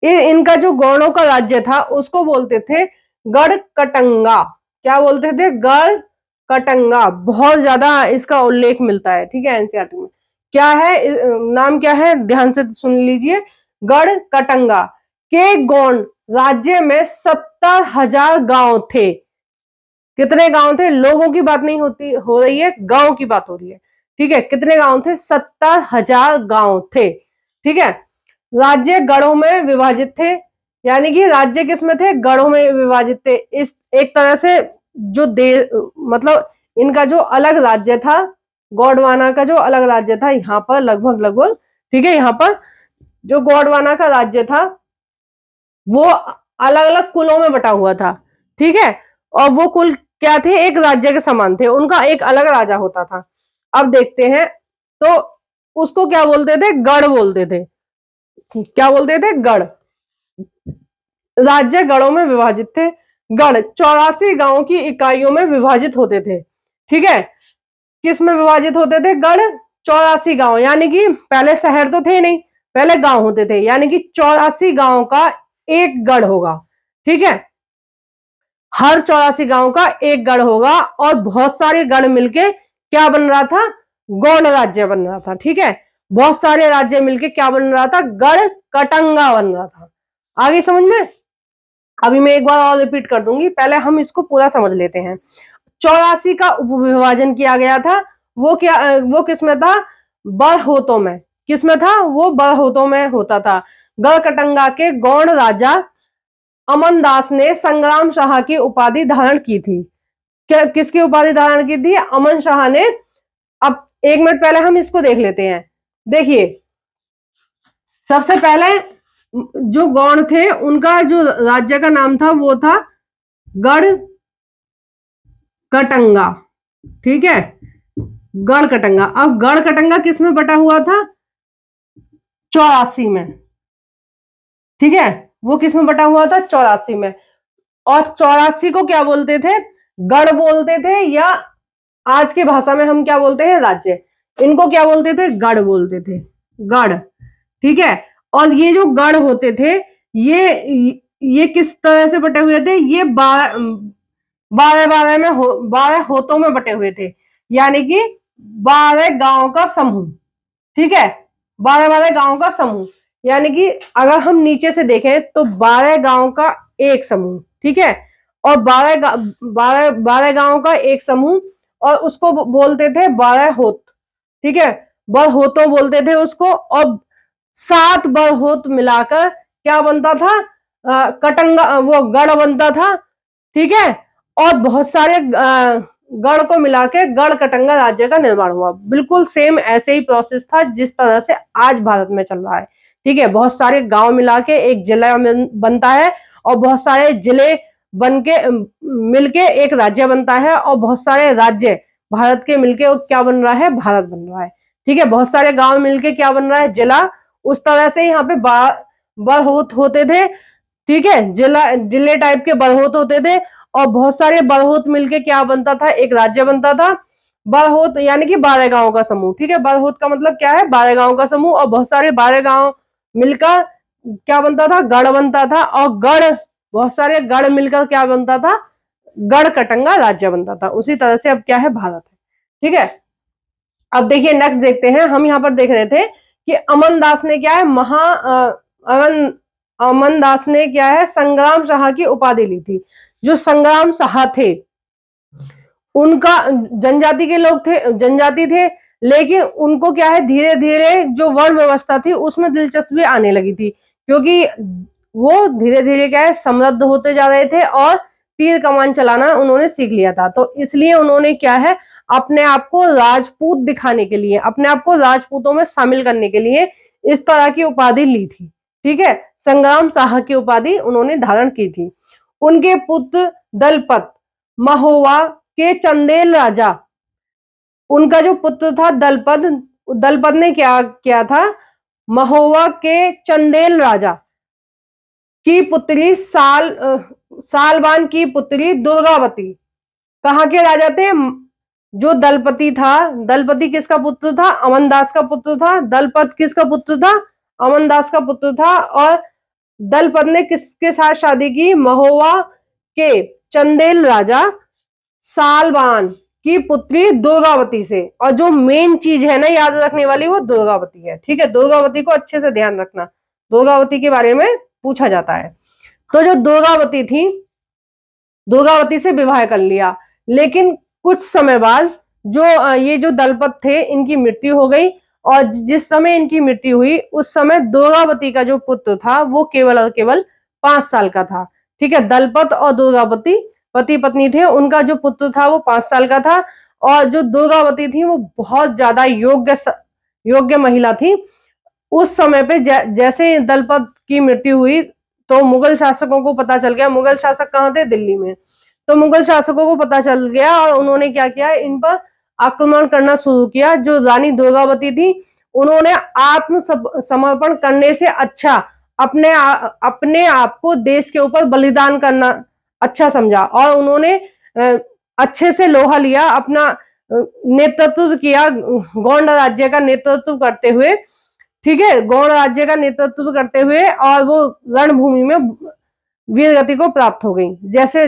इनका जो गौड़ों का राज्य था उसको बोलते थे गढ़ कटंगा। क्या बोलते थे, गढ़ कटंगा। बहुत ज्यादा इसका उल्लेख मिलता है। ठीक है, एनसीईआरटी में क्या है, नाम क्या है, ध्यान से सुन लीजिए। गढ़ कटंगा के गौड़ राज्य में 70,000 गांव थे। कितने गांव थे, लोगों की बात नहीं हो रही है, गांव की बात हो रही है। ठीक है, कितने गांव थे, 70,000 गांव थे। ठीक है, राज्य गढ़ों में विभाजित थे, यानी कि राज्य किसमें थे, गढ़ों में विभाजित थे। इस एक तरह से जो मतलब इनका जो अलग राज्य था, गोंडवाना का जो अलग राज्य था यहाँ पर लगभग, ठीक है, यहाँ पर जो गोंडवाना का राज्य था वो अलग अलग कुलों में बटा हुआ था। ठीक है, और वो कुल क्या थे, एक राज्य के समान थे, उनका एक अलग राजा होता था। अब देखते हैं, तो उसको क्या बोलते थे, गढ़ बोलते थे। क्या बोलते थे, गढ़। राज्य गढ़ों में विभाजित थे। गढ़ 84 गांव की इकाइयों में विभाजित होते थे। ठीक है, किस में विभाजित होते थे, गढ़ 84 गांव, यानी कि पहले शहर तो थे नहीं, पहले गांव होते थे, यानी कि 84 गांव का एक गढ़ होगा। ठीक है, हर 84 गांव का एक गढ़ होगा और बहुत सारे गढ़ मिलके क्या बन रहा था, गौड़ राज्य बन रहा था। ठीक है, बहुत सारे राज्य मिलके क्या बन रहा था, गढ़ कटंगा बन रहा था। आगे समझ में, अभी मैं एक बार और रिपीट कर दूंगी, पहले हम इसको पूरा समझ लेते हैं। 84 का उपविभाजन किया गया था, वो किसमें था, बड़होतों में। किसमें था, वो बड़होतों में होता था। गढ़ कटंगा के गौड़ राजा अमन दास ने संग्राम शाह की उपाधि धारण की थी। किसकी उपाधि धारण की थी, अमन शाह ने। अब एक मिनट पहले हम इसको देख लेते हैं। देखिए, सबसे पहले जो गौड़ थे उनका जो राज्य का नाम था वो था गढ़ कटंगा। ठीक है, गढ़ कटंगा। अब गढ़ कटंगा किस में बटा हुआ था, 84 में। ठीक है, वो किस में बटा हुआ था, 84 में। और 84 को क्या बोलते थे, गढ़ बोलते थे, या आज की भाषा में हम क्या बोलते हैं, राज्य। इनको क्या बोलते थे, गढ़ बोलते थे, गढ़। ठीक है, और ये जो गढ़ होते थे ये किस तरह से बटे हुए थे, ये 12 होतों में बटे हुए थे, यानी कि 12 गांव का समूह। ठीक है, 12 गांव का समूह, यानी कि अगर हम नीचे से देखें तो 12 गांव का एक समूह। ठीक है, और 12 गांव का एक समूह, और उसको बोलते थे 12 होत। ठीक है, बड़होतों बोलते थे उसको। और 7 बड़होत मिलाकर क्या बनता था, कटंगा, वो गढ़ बनता था। ठीक है, और बहुत सारे गढ़ को मिलाकर गढ़ कटंगा राज्य का निर्माण हुआ। बिल्कुल सेम ऐसे ही प्रोसेस था जिस तरह से आज भारत में चल रहा है। ठीक है, बहुत सारे गांव मिला के एक जिला बनता है, और बहुत सारे जिले बन के मिलके एक राज्य बनता है, और बहुत सारे राज्य भारत के मिलके क्या बन रहा है, भारत बन रहा है। ठीक है, बहुत सारे गांव मिलके क्या बन रहा है, जिला। उस तरह से यहाँ पे बड़होत होते थे। ठीक है, जिले टाइप के बड़होत होते थे, और बहुत सारे बरहोत मिलके क्या बनता था, एक राज्य बनता था। बरहोत यानी कि 12 गांव का समूह, ठीक है। बरहोत का मतलब क्या है, 12 गांव का समूह, और बहुत सारे 12 गांव मिलकर क्या बनता था, गढ़ बनता था। और गढ़, बहुत सारे गढ़ मिलकर क्या बनता था, गढ़ कटंगा राज्य बनता था। उसी तरह से अब क्या है, भारत है, ठीक है। अब देखिए नेक्स्ट देखते हैं, हम यहाँ पर देख रहे थे कि अमन दास ने क्या है, अमन दास ने क्या है, संग्राम शाह की उपाधि ली थी। जो संग्राम शाह थे, उनका जनजाति के लोग थे, जनजाति थे, लेकिन उनको क्या है, धीरे धीरे जो वर्ण व्यवस्था थी उसमें दिलचस्पी आने लगी थी, क्योंकि वो धीरे धीरे क्या है, समृद्ध होते जा रहे थे और तीर कमान चलाना उन्होंने सीख लिया था। तो इसलिए उन्होंने क्या है, अपने आप को राजपूत दिखाने के लिए, अपने आप को राजपूतों में शामिल करने के लिए इस तरह की उपाधि ली थी, ठीक है। संग्राम शाह की उपाधि उन्होंने धारण की थी। उनके पुत्र दलपत महोवा के चंदेल राजा, उनका जो पुत्र था दलपत, दलपत ने क्या किया था, महोवा के चंदेल राजा की पुत्री सालबान की पुत्री दुर्गावती, कहाँ के राजा थे, जो दलपति था, दलपति किसका पुत्र था, अमनदास का पुत्र था। दलपत किसका पुत्र था, अमनदास का पुत्र था। और दलपत ने किसके साथ शादी की, महोवा के चंदेल राजा सालबान की पुत्री दुर्गावती से। और जो मेन चीज है ना याद रखने वाली, वो दुर्गावती है, ठीक है। दुर्गावती को अच्छे से ध्यान रखना, दुर्गावती के बारे में पूछा जाता है। तो जो दुर्गावती थी, दुर्गावती से विवाह कर लिया, लेकिन कुछ समय बाद जो ये जो दलपत थे, इनकी मृत्यु हो गई। और जिस समय इनकी मृत्यु हुई, उस समय दुर्गावती का जो पुत्र था वो केवल और केवल 5 साल का था, ठीक है। दलपत और दुर्गावती पति पत्नी थे, उनका जो पुत्र था वो 5 साल का था। और जो दुर्गावती थी वो बहुत ज्यादा योग्य महिला थी। उस समय पे जैसे दलपत की मृत्यु हुई, तो मुगल शासकों को पता चल गया, मुगल शासक कहाँ थे, दिल्ली में। तो मुगल शासकों को पता चल गया और उन्होंने क्या किया, इन पर आक्रमण करना शुरू किया। जो रानी दुर्गावती थी, उन्होंने आत्म समर्पण करने से अच्छा अपने आप को देश के ऊपर बलिदान करना अच्छा समझा। और उन्होंने अच्छे से लोहा लिया, अपना नेतृत्व किया, गौंड राज्य का नेतृत्व करते हुए, ठीक है, गौड़ राज्य का नेतृत्व करते हुए। और वो रणभूमि में वीर गति को प्राप्त हो गई। जैसे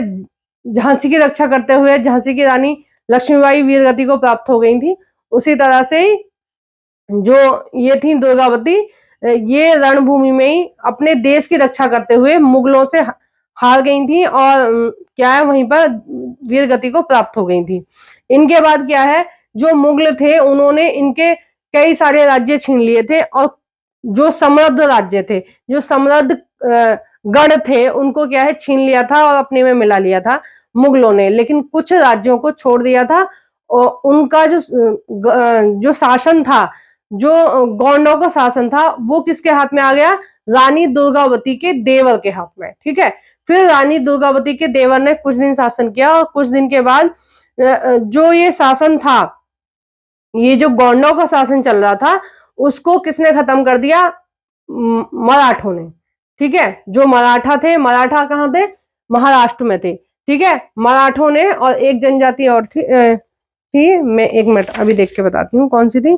झांसी की रक्षा करते हुए झांसी की रानी लक्ष्मीबाई वीर गति को प्राप्त हो गई थी, उसी तरह से जो ये थी दुर्गावती, ये रणभूमि में ही अपने देश की रक्षा करते हुए मुगलों से हार गई थी और क्या है, वहीं पर वीर गति को प्राप्त हो गई थी। इनके बाद क्या है, जो मुगल थे उन्होंने इनके कई सारे राज्य छीन लिए थे। और जो समृद्ध राज्य थे, जो समृद्ध गढ़ थे, उनको क्या है, छीन लिया था और अपने में मिला लिया था मुगलों ने। लेकिन कुछ राज्यों को छोड़ दिया था। और उनका जो शासन था, जो गौंडों का शासन था, वो किसके हाथ में आ गया, रानी दुर्गावती के देवर के हाथ में, ठीक है। फिर रानी दुर्गावती के देवर ने कुछ दिन शासन किया और कुछ दिन के बाद जो ये शासन था, ये जो गौंडों का शासन चल रहा था, उसको किसने खत्म कर दिया, मराठों ने, ठीक है। जो मराठा थे, मराठा कहाँ थे, महाराष्ट्र में थे, ठीक है। मराठों ने, और एक जनजाति और थी, मैं एक मिनट अभी देख के बताती हूँ कौन सी थी।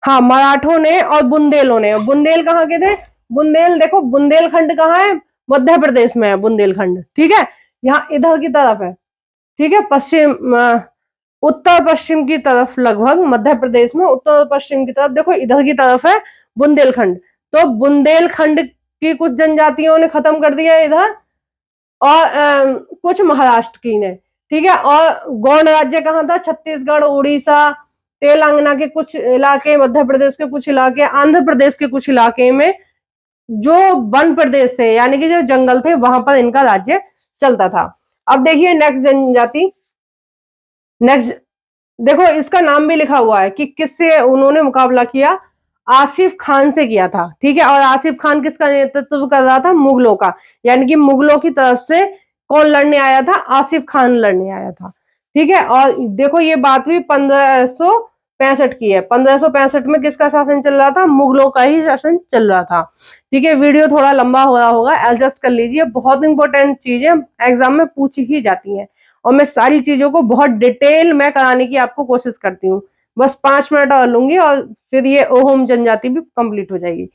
हाँ, मराठों ने और बुंदेलों ने। बुंदेल कहाँ के थे, बुंदेल देखो, बुंदेलखंड कहाँ है, मध्य प्रदेश में है बुंदेलखंड, ठीक है। यहाँ इधर की तरफ है, ठीक है, उत्तर पश्चिम की तरफ, लगभग मध्य प्रदेश में उत्तर पश्चिम की तरफ, देखो इधर की तरफ है बुंदेलखंड। तो बुंदेलखंड की कुछ जनजातियों ने खत्म कर दिया इधर, और कुछ महाराष्ट्र की ने, ठीक है। और गौड़ राज्य कहाँ था, छत्तीसगढ़, उड़ीसा, तेलंगाना के कुछ इलाके, मध्य प्रदेश के कुछ इलाके, आंध्र प्रदेश के कुछ इलाके में जो वन प्रदेश थे, यानी कि जो जंगल थे, वहां पर इनका राज्य चलता था। अब देखिए नेक्स्ट जनजाति, नेक्स्ट देखो, इसका नाम भी लिखा हुआ है कि किससे उन्होंने मुकाबला किया, आसिफ खान से किया था, ठीक है। और आसिफ खान किसका नेतृत्व कर रहा था, मुगलों का। यानी कि मुगलों की तरफ से कौन लड़ने आया था, आसिफ खान लड़ने आया था, ठीक है। और देखो ये बात हुई 1565 की है। 1565 में किसका शासन चल रहा था? मुगलों का ही शासन चल रहा था। ठीक है, वीडियो थोड़ा लंबा हो रहा होगा, एडजस्ट कर लीजिए, बहुत इंपॉर्टेंट चीजें एग्जाम में पूछी ही जाती हैं और मैं सारी चीजों को बहुत डिटेल में कराने की आपको कोशिश करती हूँ। बस 5 मिनट और लूंगी और फिर ये अहोम जनजाति भी कंप्लीट हो जाएगी।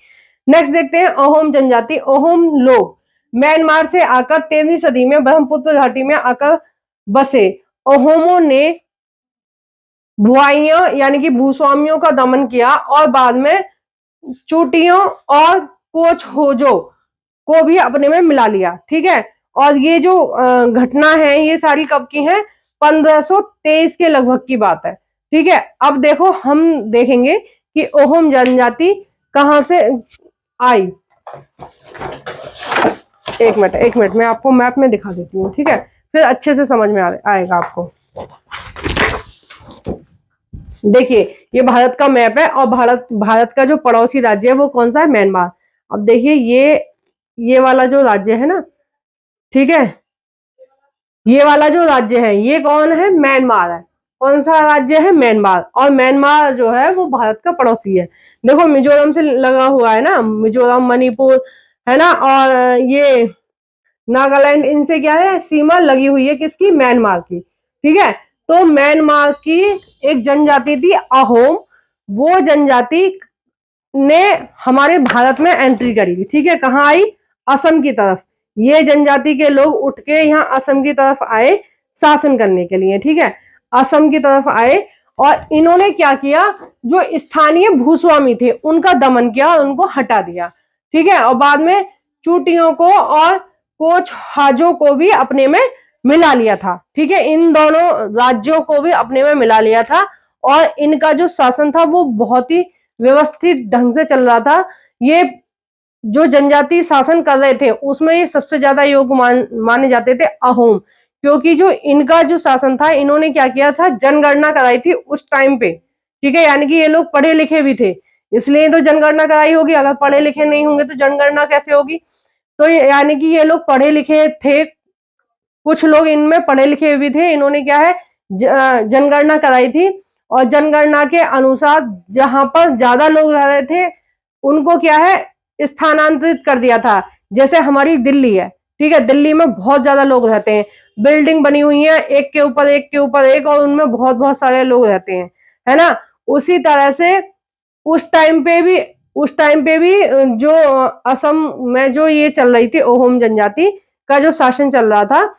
नेक्स्ट देखते हैं अहोम जनजाति। अहोम लोग म्यांमार से आकर 13वीं सदी में ब्रह्मपुत्र घाटी में आकर बसे। अहोमों ने भुआइयों यानी कि भूस्वामियों का दमन किया और बाद में चूटियों और कोच होजो को भी अपने में मिला लिया। ठीक है, और ये जो घटना है ये सारी कब की है? 1523 के लगभग की बात है। ठीक है, अब देखो हम देखेंगे कि अहोम जनजाति कहां से आई। एक मिनट मैं आपको मैप में दिखा देती हूँ। ठीक है, फिर अच्छे से समझ में आएगा आपको। देखिए ये भारत का मैप है और भारत का जो पड़ोसी राज्य है वो कौन सा है? म्यांमार। अब देखिए ये वाला जो राज्य है ना, ठीक है, ये वाला जो राज्य है ये कौन है? म्यांमार है। कौन सा राज्य है? म्यांमार। और म्यांमार जो है वो भारत का पड़ोसी है। देखो मिजोरम से लगा हुआ है ना, मिजोरम, मणिपुर है ना, और ये नागालैंड, इनसे क्या है? सीमा लगी हुई है किसकी? म्यांमार की। ठीक है, तो म्यांमार की एक जनजाति थी अहोम, वो जनजाति ने हमारे भारत में एंट्री करी। ठीक है, कहाँ आई? असम की तरफ। ये जनजाति के लोग उठ के यहाँ असम की तरफ आए शासन करने के लिए। ठीक है, असम की तरफ आए और इन्होंने क्या किया? जो स्थानीय भूस्वामी थे उनका दमन किया, उनको हटा दिया। ठीक है, और बाद में चूटियों को और कोच हाजों को भी अपने में मिला लिया था। ठीक है, इन दोनों राज्यों को भी अपने में मिला लिया था और इनका जो शासन था वो बहुत ही व्यवस्थित ढंग से चल रहा था। ये जो जनजाति शासन कर रहे थे उसमें ये सबसे ज्यादा योग्य माने जाते थे अहोम, क्योंकि जो इनका जो शासन था इन्होंने क्या किया था? जनगणना कराई थी उस टाइम पे। ठीक है, यानी कि ये लोग पढ़े लिखे भी थे, इसलिए तो जनगणना कराई होगी। अगर पढ़े लिखे नहीं होंगे तो जनगणना कैसे होगी? तो यानी कि ये लोग पढ़े लिखे थे, कुछ लोग इनमें पढ़े लिखे भी थे। इन्होंने क्या है? जनगणना कराई थी और जनगणना के अनुसार जहां पर ज्यादा लोग रह रहे थे उनको क्या है? स्थानांतरित कर दिया था। जैसे हमारी दिल्ली है, ठीक है, दिल्ली में बहुत ज्यादा लोग रहते हैं, बिल्डिंग बनी हुई है एक के ऊपर एक के ऊपर एक और उनमें बहुत बहुत सारे लोग रहते हैं, है ना। उसी तरह से उस टाइम पे भी जो असम में जो ये चल रही थी अहोम जनजाति का जो शासन चल रहा था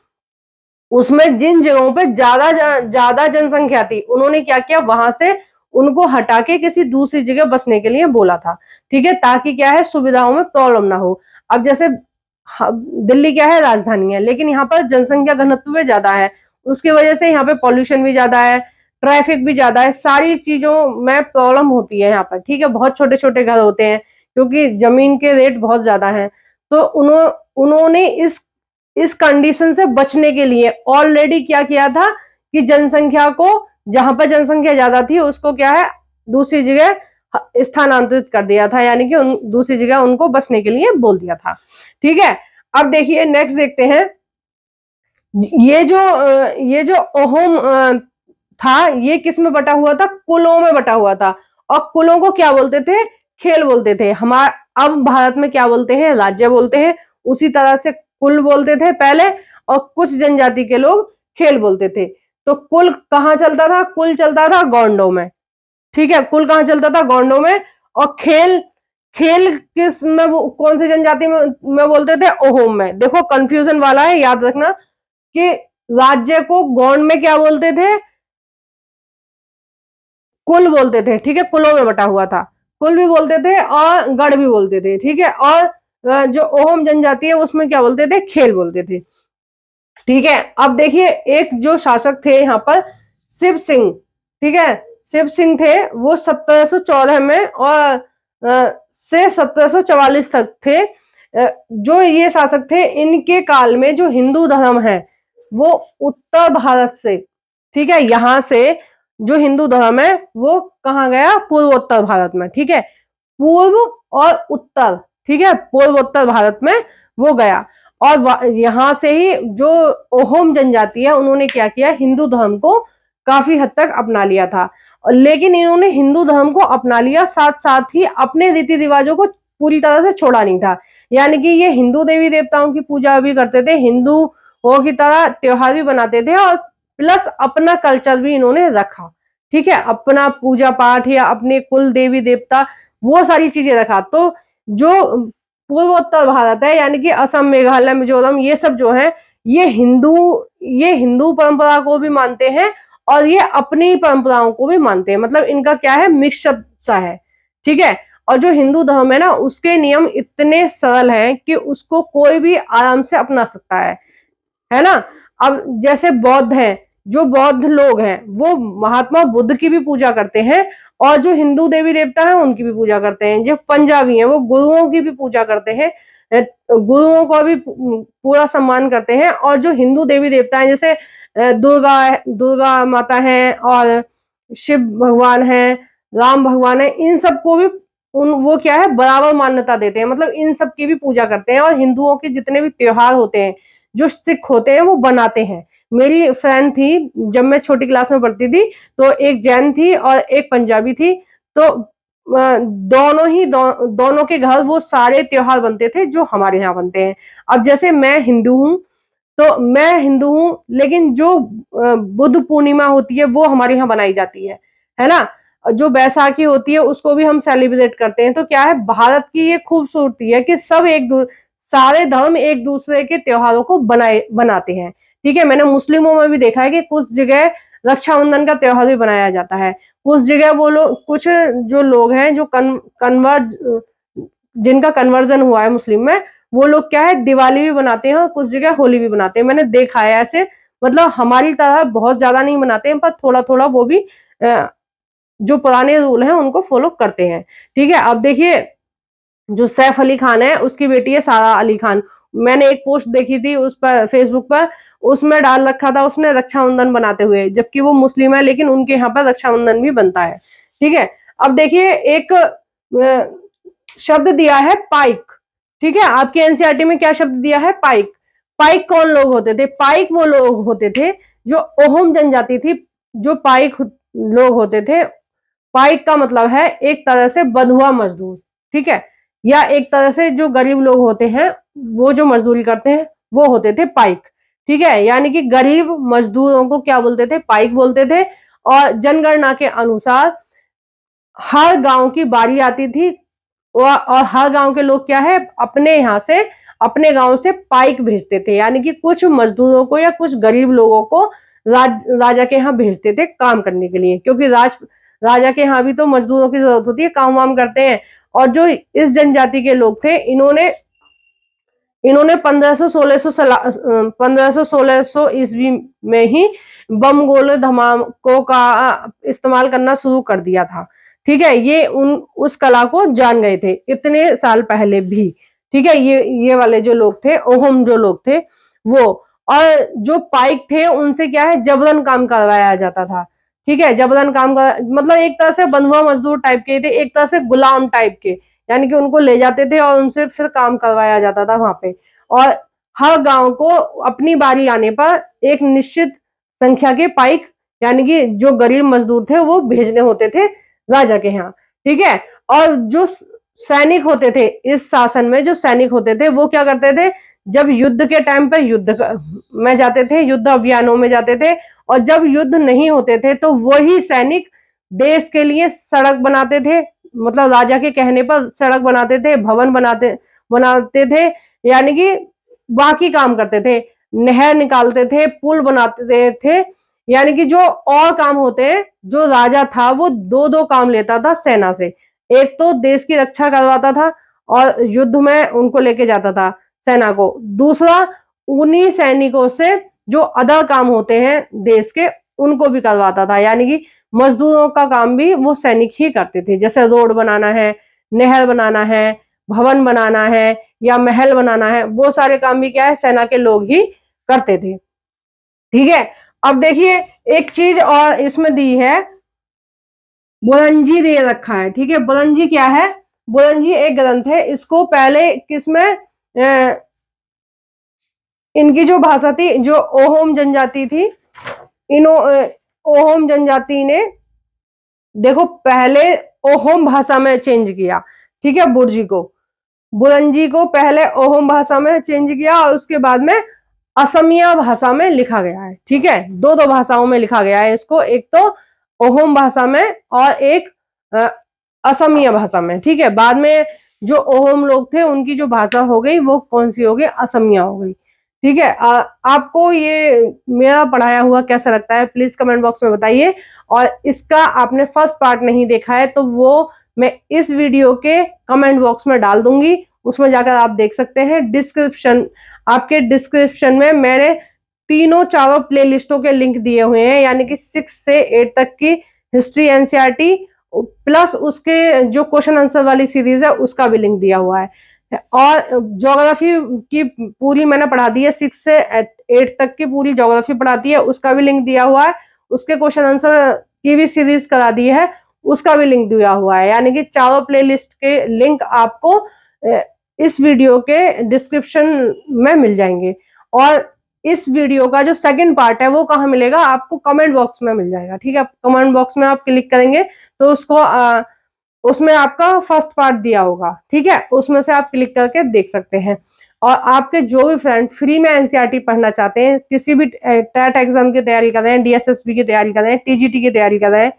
उसमें जिन जगहों पे ज्यादा जनसंख्या थी उन्होंने क्या किया? वहां से उनको हटा के किसी दूसरी जगह बसने के लिए बोला था। ठीक है, ताकि क्या है? सुविधाओं में प्रॉब्लम ना हो। अब जैसे दिल्ली क्या है? राजधानी है, लेकिन यहाँ पर जनसंख्या घनत्व भी ज्यादा है, उसकी वजह से यहाँ पे पॉल्यूशन भी ज्यादा है, ट्रैफिक भी ज्यादा है, सारी चीजों में प्रॉब्लम होती है यहाँ पर। ठीक है, बहुत छोटे छोटे घर होते हैं क्योंकि जमीन के रेट बहुत ज्यादा है। तो उन्होंने इस कंडीशन से बचने के लिए ऑलरेडी क्या किया था कि जनसंख्या को, जहां पर जनसंख्या ज्यादा थी उसको क्या है? दूसरी जगह स्थानांतरित कर दिया था, यानी कि दूसरी जगह उनको बसने के लिए बोल दिया था। ठीक है, अब देखिए नेक्स्ट देखते हैं। ये जो अहोम था ये किस में बटा हुआ था? कुलों में बटा हुआ था। और कुलों को क्या बोलते थे? खेल बोलते थे। अब भारत में क्या बोलते हैं? राज्य बोलते हैं। उसी तरह से कुल बोलते थे पहले और कुछ जनजाति के लोग खेल बोलते थे। तो कुल कहाँ चलता था? कुल चलता था गोंडों में। ठीक है, कुल कहाँ चलता था? गोंडों में। और खेल खेल किस में, वो कौन सी जनजाति में बोलते थे? अहोम में। देखो कंफ्यूजन वाला है, याद रखना कि राज्य को गोंड में क्या बोलते थे? कुल बोलते थे। ठीक है, कुलों में बटा हुआ था, कुल भी बोलते थे और गढ़ भी बोलते थे। ठीक है, और जो अहोम जनजाति है उसमें क्या बोलते थे? खेल बोलते थे। ठीक है, अब देखिए एक जो शासक थे यहाँ पर शिव सिंह। ठीक है, शिव सिंह थे, वो 1714 में और से 1744 तक थे। जो ये शासक थे इनके काल में जो हिंदू धर्म है वो उत्तर भारत से, ठीक है, यहां से जो हिंदू धर्म है वो कहाँ गया? पूर्वोत्तर भारत में। ठीक है, पूर्व और उत्तर, ठीक है, पूर्वोत्तर भारत में वो गया। और यहां से ही जो अहोम जनजाति है उन्होंने क्या किया? हिंदू धर्म को काफी हद तक अपना लिया था। लेकिन इन्होंने हिंदू धर्म को अपना लिया, साथ साथ ही अपने रीति रिवाजों को पूरी तरह से छोड़ा नहीं था। यानी कि ये हिंदू देवी देवताओं की पूजा भी करते थे, हिंदुओं की तरह त्योहार भी बनाते थे, और प्लस अपना कल्चर भी इन्होंने रखा। ठीक है, अपना पूजा पाठ या अपने कुल देवी देवता वो सारी चीजें रखा। तो जो पूर्वोत्तर भारत है, यानी कि असम, मेघालय, मिजोरम, ये सब जो है ये हिंदू परंपरा को भी मानते हैं और ये अपनी परंपराओं को भी मानते हैं। मतलब इनका क्या है, मिक्सअप सा है। ठीक है, और जो हिंदू धर्म है ना, उसके नियम इतने सरल हैं कि उसको कोई भी आराम से अपना सकता है ना। अब जैसे बौद्ध हैं, जो बौद्ध लोग हैं वो महात्मा बुद्ध की भी पूजा करते हैं, और जो हिंदू देवी देवता हैं उनकी भी पूजा करते हैं। जो पंजाबी हैं वो गुरुओं की भी पूजा करते हैं, गुरुओं को भी पूरा सम्मान करते हैं। और जो हिंदू देवी देवता हैं, जैसे दुर्गा दुर्गा माता है, और शिव भगवान है, राम भगवान है, इन सबको भी वो क्या है, बराबर मान्यता देते हैं। मतलब इन सब की भी पूजा करते हैं, और हिंदुओं के जितने भी त्योहार होते हैं जो सिख होते हैं वो बनाते हैं। मेरी फ्रेंड थी, जब मैं छोटी क्लास में पढ़ती थी, तो एक जैन थी और एक पंजाबी थी। तो दोनों के घर वो सारे त्योहार बनते थे जो हमारे यहाँ बनते हैं। अब जैसे मैं हिंदू हूँ, लेकिन जो बुद्ध पूर्णिमा होती है वो हमारे यहाँ बनाई जाती है ना। जो बैसाखी होती है उसको भी हम सेलिब्रेट करते हैं। तो क्या है, भारत की ये खूबसूरती है कि सारे धर्म एक दूसरे के त्योहारों को बनाते हैं। ठीक है, मैंने मुस्लिमों में भी देखा है कि कुछ जगह रक्षाबंधन का त्योहार भी बनाया जाता है। कुछ जगह वो लोग, कुछ जो लोग हैं जो कन्वर्ट जिनका कन्वर्जन हुआ है मुस्लिम में, वो लोग क्या है, दिवाली भी बनाते हैं और कुछ जगह होली भी बनाते हैं। मैंने देखा है ऐसे। मतलब हमारी तरह बहुत ज्यादा नहीं मनाते हैं, पर थोड़ा थोड़ा वो भी जो पुराने रूल हैं उनको फॉलो करते हैं। ठीक है, अब देखिए, जो सैफ अली खान है उसकी बेटी है सारा अली खान। मैंने एक पोस्ट देखी थी उस पर, फेसबुक पर, उसमें डाल रखा था उसने रक्षाबंधन बनाते हुए, जबकि वो मुस्लिम है लेकिन उनके यहाँ पर रक्षाबंधन भी बनता है। ठीक है, अब देखिए, एक शब्द दिया है पाइक। ठीक है, आपके एनसीईआरटी में क्या शब्द दिया है, पाइक। पाइक कौन लोग होते थे, पाइक वो लोग होते थे जो ओहम जनजाति थी। जो पाइक लोग होते थे, पाइक का मतलब है एक तरह से बंधुआ मजदूर। ठीक है, या एक तरह से जो गरीब लोग होते हैं वो जो मजदूरी करते हैं वो होते थे पाइक। ठीक है, यानी कि गरीब मजदूरों को क्या बोलते थे, पाइक बोलते थे। और जनगणना के अनुसार हर गांव की बारी आती थी, और हर गांव के लोग क्या है, अपने गांव से पाइक भेजते थे। यानी कि कुछ मजदूरों को या कुछ गरीब लोगों को राजा के यहाँ भेजते थे काम करने के लिए, क्योंकि राजा के यहाँ भी तो मजदूरों की जरूरत होती है, काम वाम करते हैं। और जो इस जनजाति के लोग थे, इन्होंने इन्होंने 1500 ईस्वी में ही बम गोले धमाकों का इस्तेमाल करना शुरू कर दिया था। ठीक है, ये उस कला को जान गए थे इतने साल पहले भी। ठीक है, ये वाले जो लोग थे, ओहम जो लोग थे वो। और जो पाइक थे उनसे क्या है, जबरन काम करवाया जाता था। ठीक है, जबरन काम का मतलब एक तरह से बंधुआ मजदूर टाइप के थे, एक तरह से गुलाम टाइप के। यानी कि उनको ले जाते थे और उनसे फिर काम करवाया जाता था वहां पे। और हर गांव को अपनी बारी आने पर एक निश्चित संख्या के पाइक, यानी कि जो गरीब मजदूर थे, वो भेजने होते थे राजा के यहाँ। ठीक है, और जो सैनिक होते थे, इस शासन में जो सैनिक होते थे वो क्या करते थे, जब युद्ध के टाइम पे में जाते थे, युद्ध अभियानों में जाते थे। और जब युद्ध नहीं होते थे तो वही सैनिक देश के लिए सड़क बनाते थे। मतलब राजा के कहने पर सड़क बनाते थे, भवन बनाते थे, यानी कि बाकी काम करते थे, नहर निकालते थे, पुल बनाते थे। यानी कि जो और काम होते हैं, जो राजा था वो दो दो काम लेता था सेना से। एक तो देश की रक्षा करवाता था और युद्ध में उनको लेके जाता था सेना को। दूसरा, उन्हीं सैनिकों से जो अदर काम होते हैं देश के, उनको भी करवाता था। यानी कि मजदूरों का काम भी वो सैनिक ही करते थे, जैसे रोड बनाना है, नहर बनाना है, भवन बनाना है, या महल बनाना है, वो सारे काम भी क्या है, सेना के लोग ही करते थे। ठीक है, अब देखिए, एक चीज और इसमें दी है, बुरंजी दे रखा है। ठीक है, बुरंजी क्या है, बुरंजी एक ग्रंथ है। इसको पहले किसमें, इनकी जो भाषा थी, जो ओहोम जनजाति थी, ओहोम जनजाति ने देखो पहले ओहोम भाषा में चेंज किया, ठीक है, बुरंजी को पहले ओहोम भाषा में चेंज किया और उसके बाद में असमिया भाषा में लिखा गया है, ठीक है, दो दो भाषाओं में लिखा गया है इसको, एक तो ओहोम भाषा में और एक असमिया भाषा में, ठीक है। बाद में जो ओहोम लोग थे उनकी जो भाषा हो गई वो कौन सी हो गई, असमिया हो गई, ठीक है। आपको ये मेरा पढ़ाया हुआ कैसा लगता है प्लीज कमेंट बॉक्स में बताइए। और इसका आपने फर्स्ट पार्ट नहीं देखा है तो वो मैं इस वीडियो के कमेंट बॉक्स में डाल दूंगी, उसमें जाकर आप देख सकते हैं। आपके डिस्क्रिप्शन में मैंने तीनों चारों प्लेलिस्टों के लिंक दिए हुए हैं, यानी कि 6 से 8 तक की हिस्ट्री एनसीईआरटी प्लस उसके जो क्वेश्चन आंसर वाली सीरीज है उसका भी लिंक दिया हुआ है। और ज्योग्राफी की पूरी मैंने पढ़ा दी है, 6 से 8 तक की पूरी ज्योग्राफी पढ़ा दी है, उसका भी लिंक दिया हुआ है। उसके क्वेश्चन आंसर की भी सीरीज करा दी है, उसका भी लिंक दिया हुआ है। यानी कि चारों प्लेलिस्ट के लिंक आपको इस वीडियो के डिस्क्रिप्शन में मिल जाएंगे। और इस वीडियो का जो सेकंड पार्ट है वो कहाँ मिलेगा, आपको कमेंट बॉक्स में मिल जाएगा, ठीक है। कमेंट बॉक्स में आप क्लिक करेंगे तो उसमें आपका फर्स्ट पार्ट दिया होगा, ठीक है, उसमें से आप क्लिक करके देख सकते हैं। और आपके जो भी फ्रेंड फ्री में एनसीईआरटी पढ़ना चाहते हैं, किसी भी टेट एग्जाम की तैयारी कर रहे हैं, डीएसएसबी की तैयारी कर रहे हैं, टीजीटी की तैयारी कर रहे हैं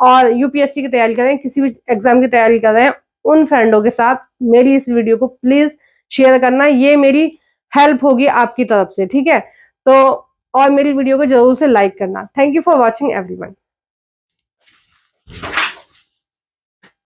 और यूपीएससी की तैयारी कर रहे हैं, किसी भी एग्जाम की तैयारी कर रहे हैं, उन फ्रेंडों के साथ मेरी इस वीडियो को प्लीज शेयर करना, ये मेरी हेल्प होगी आपकी तरफ से, ठीक है। तो और मेरी वीडियो को जरूर से लाइक करना। Thank you for watching everyone.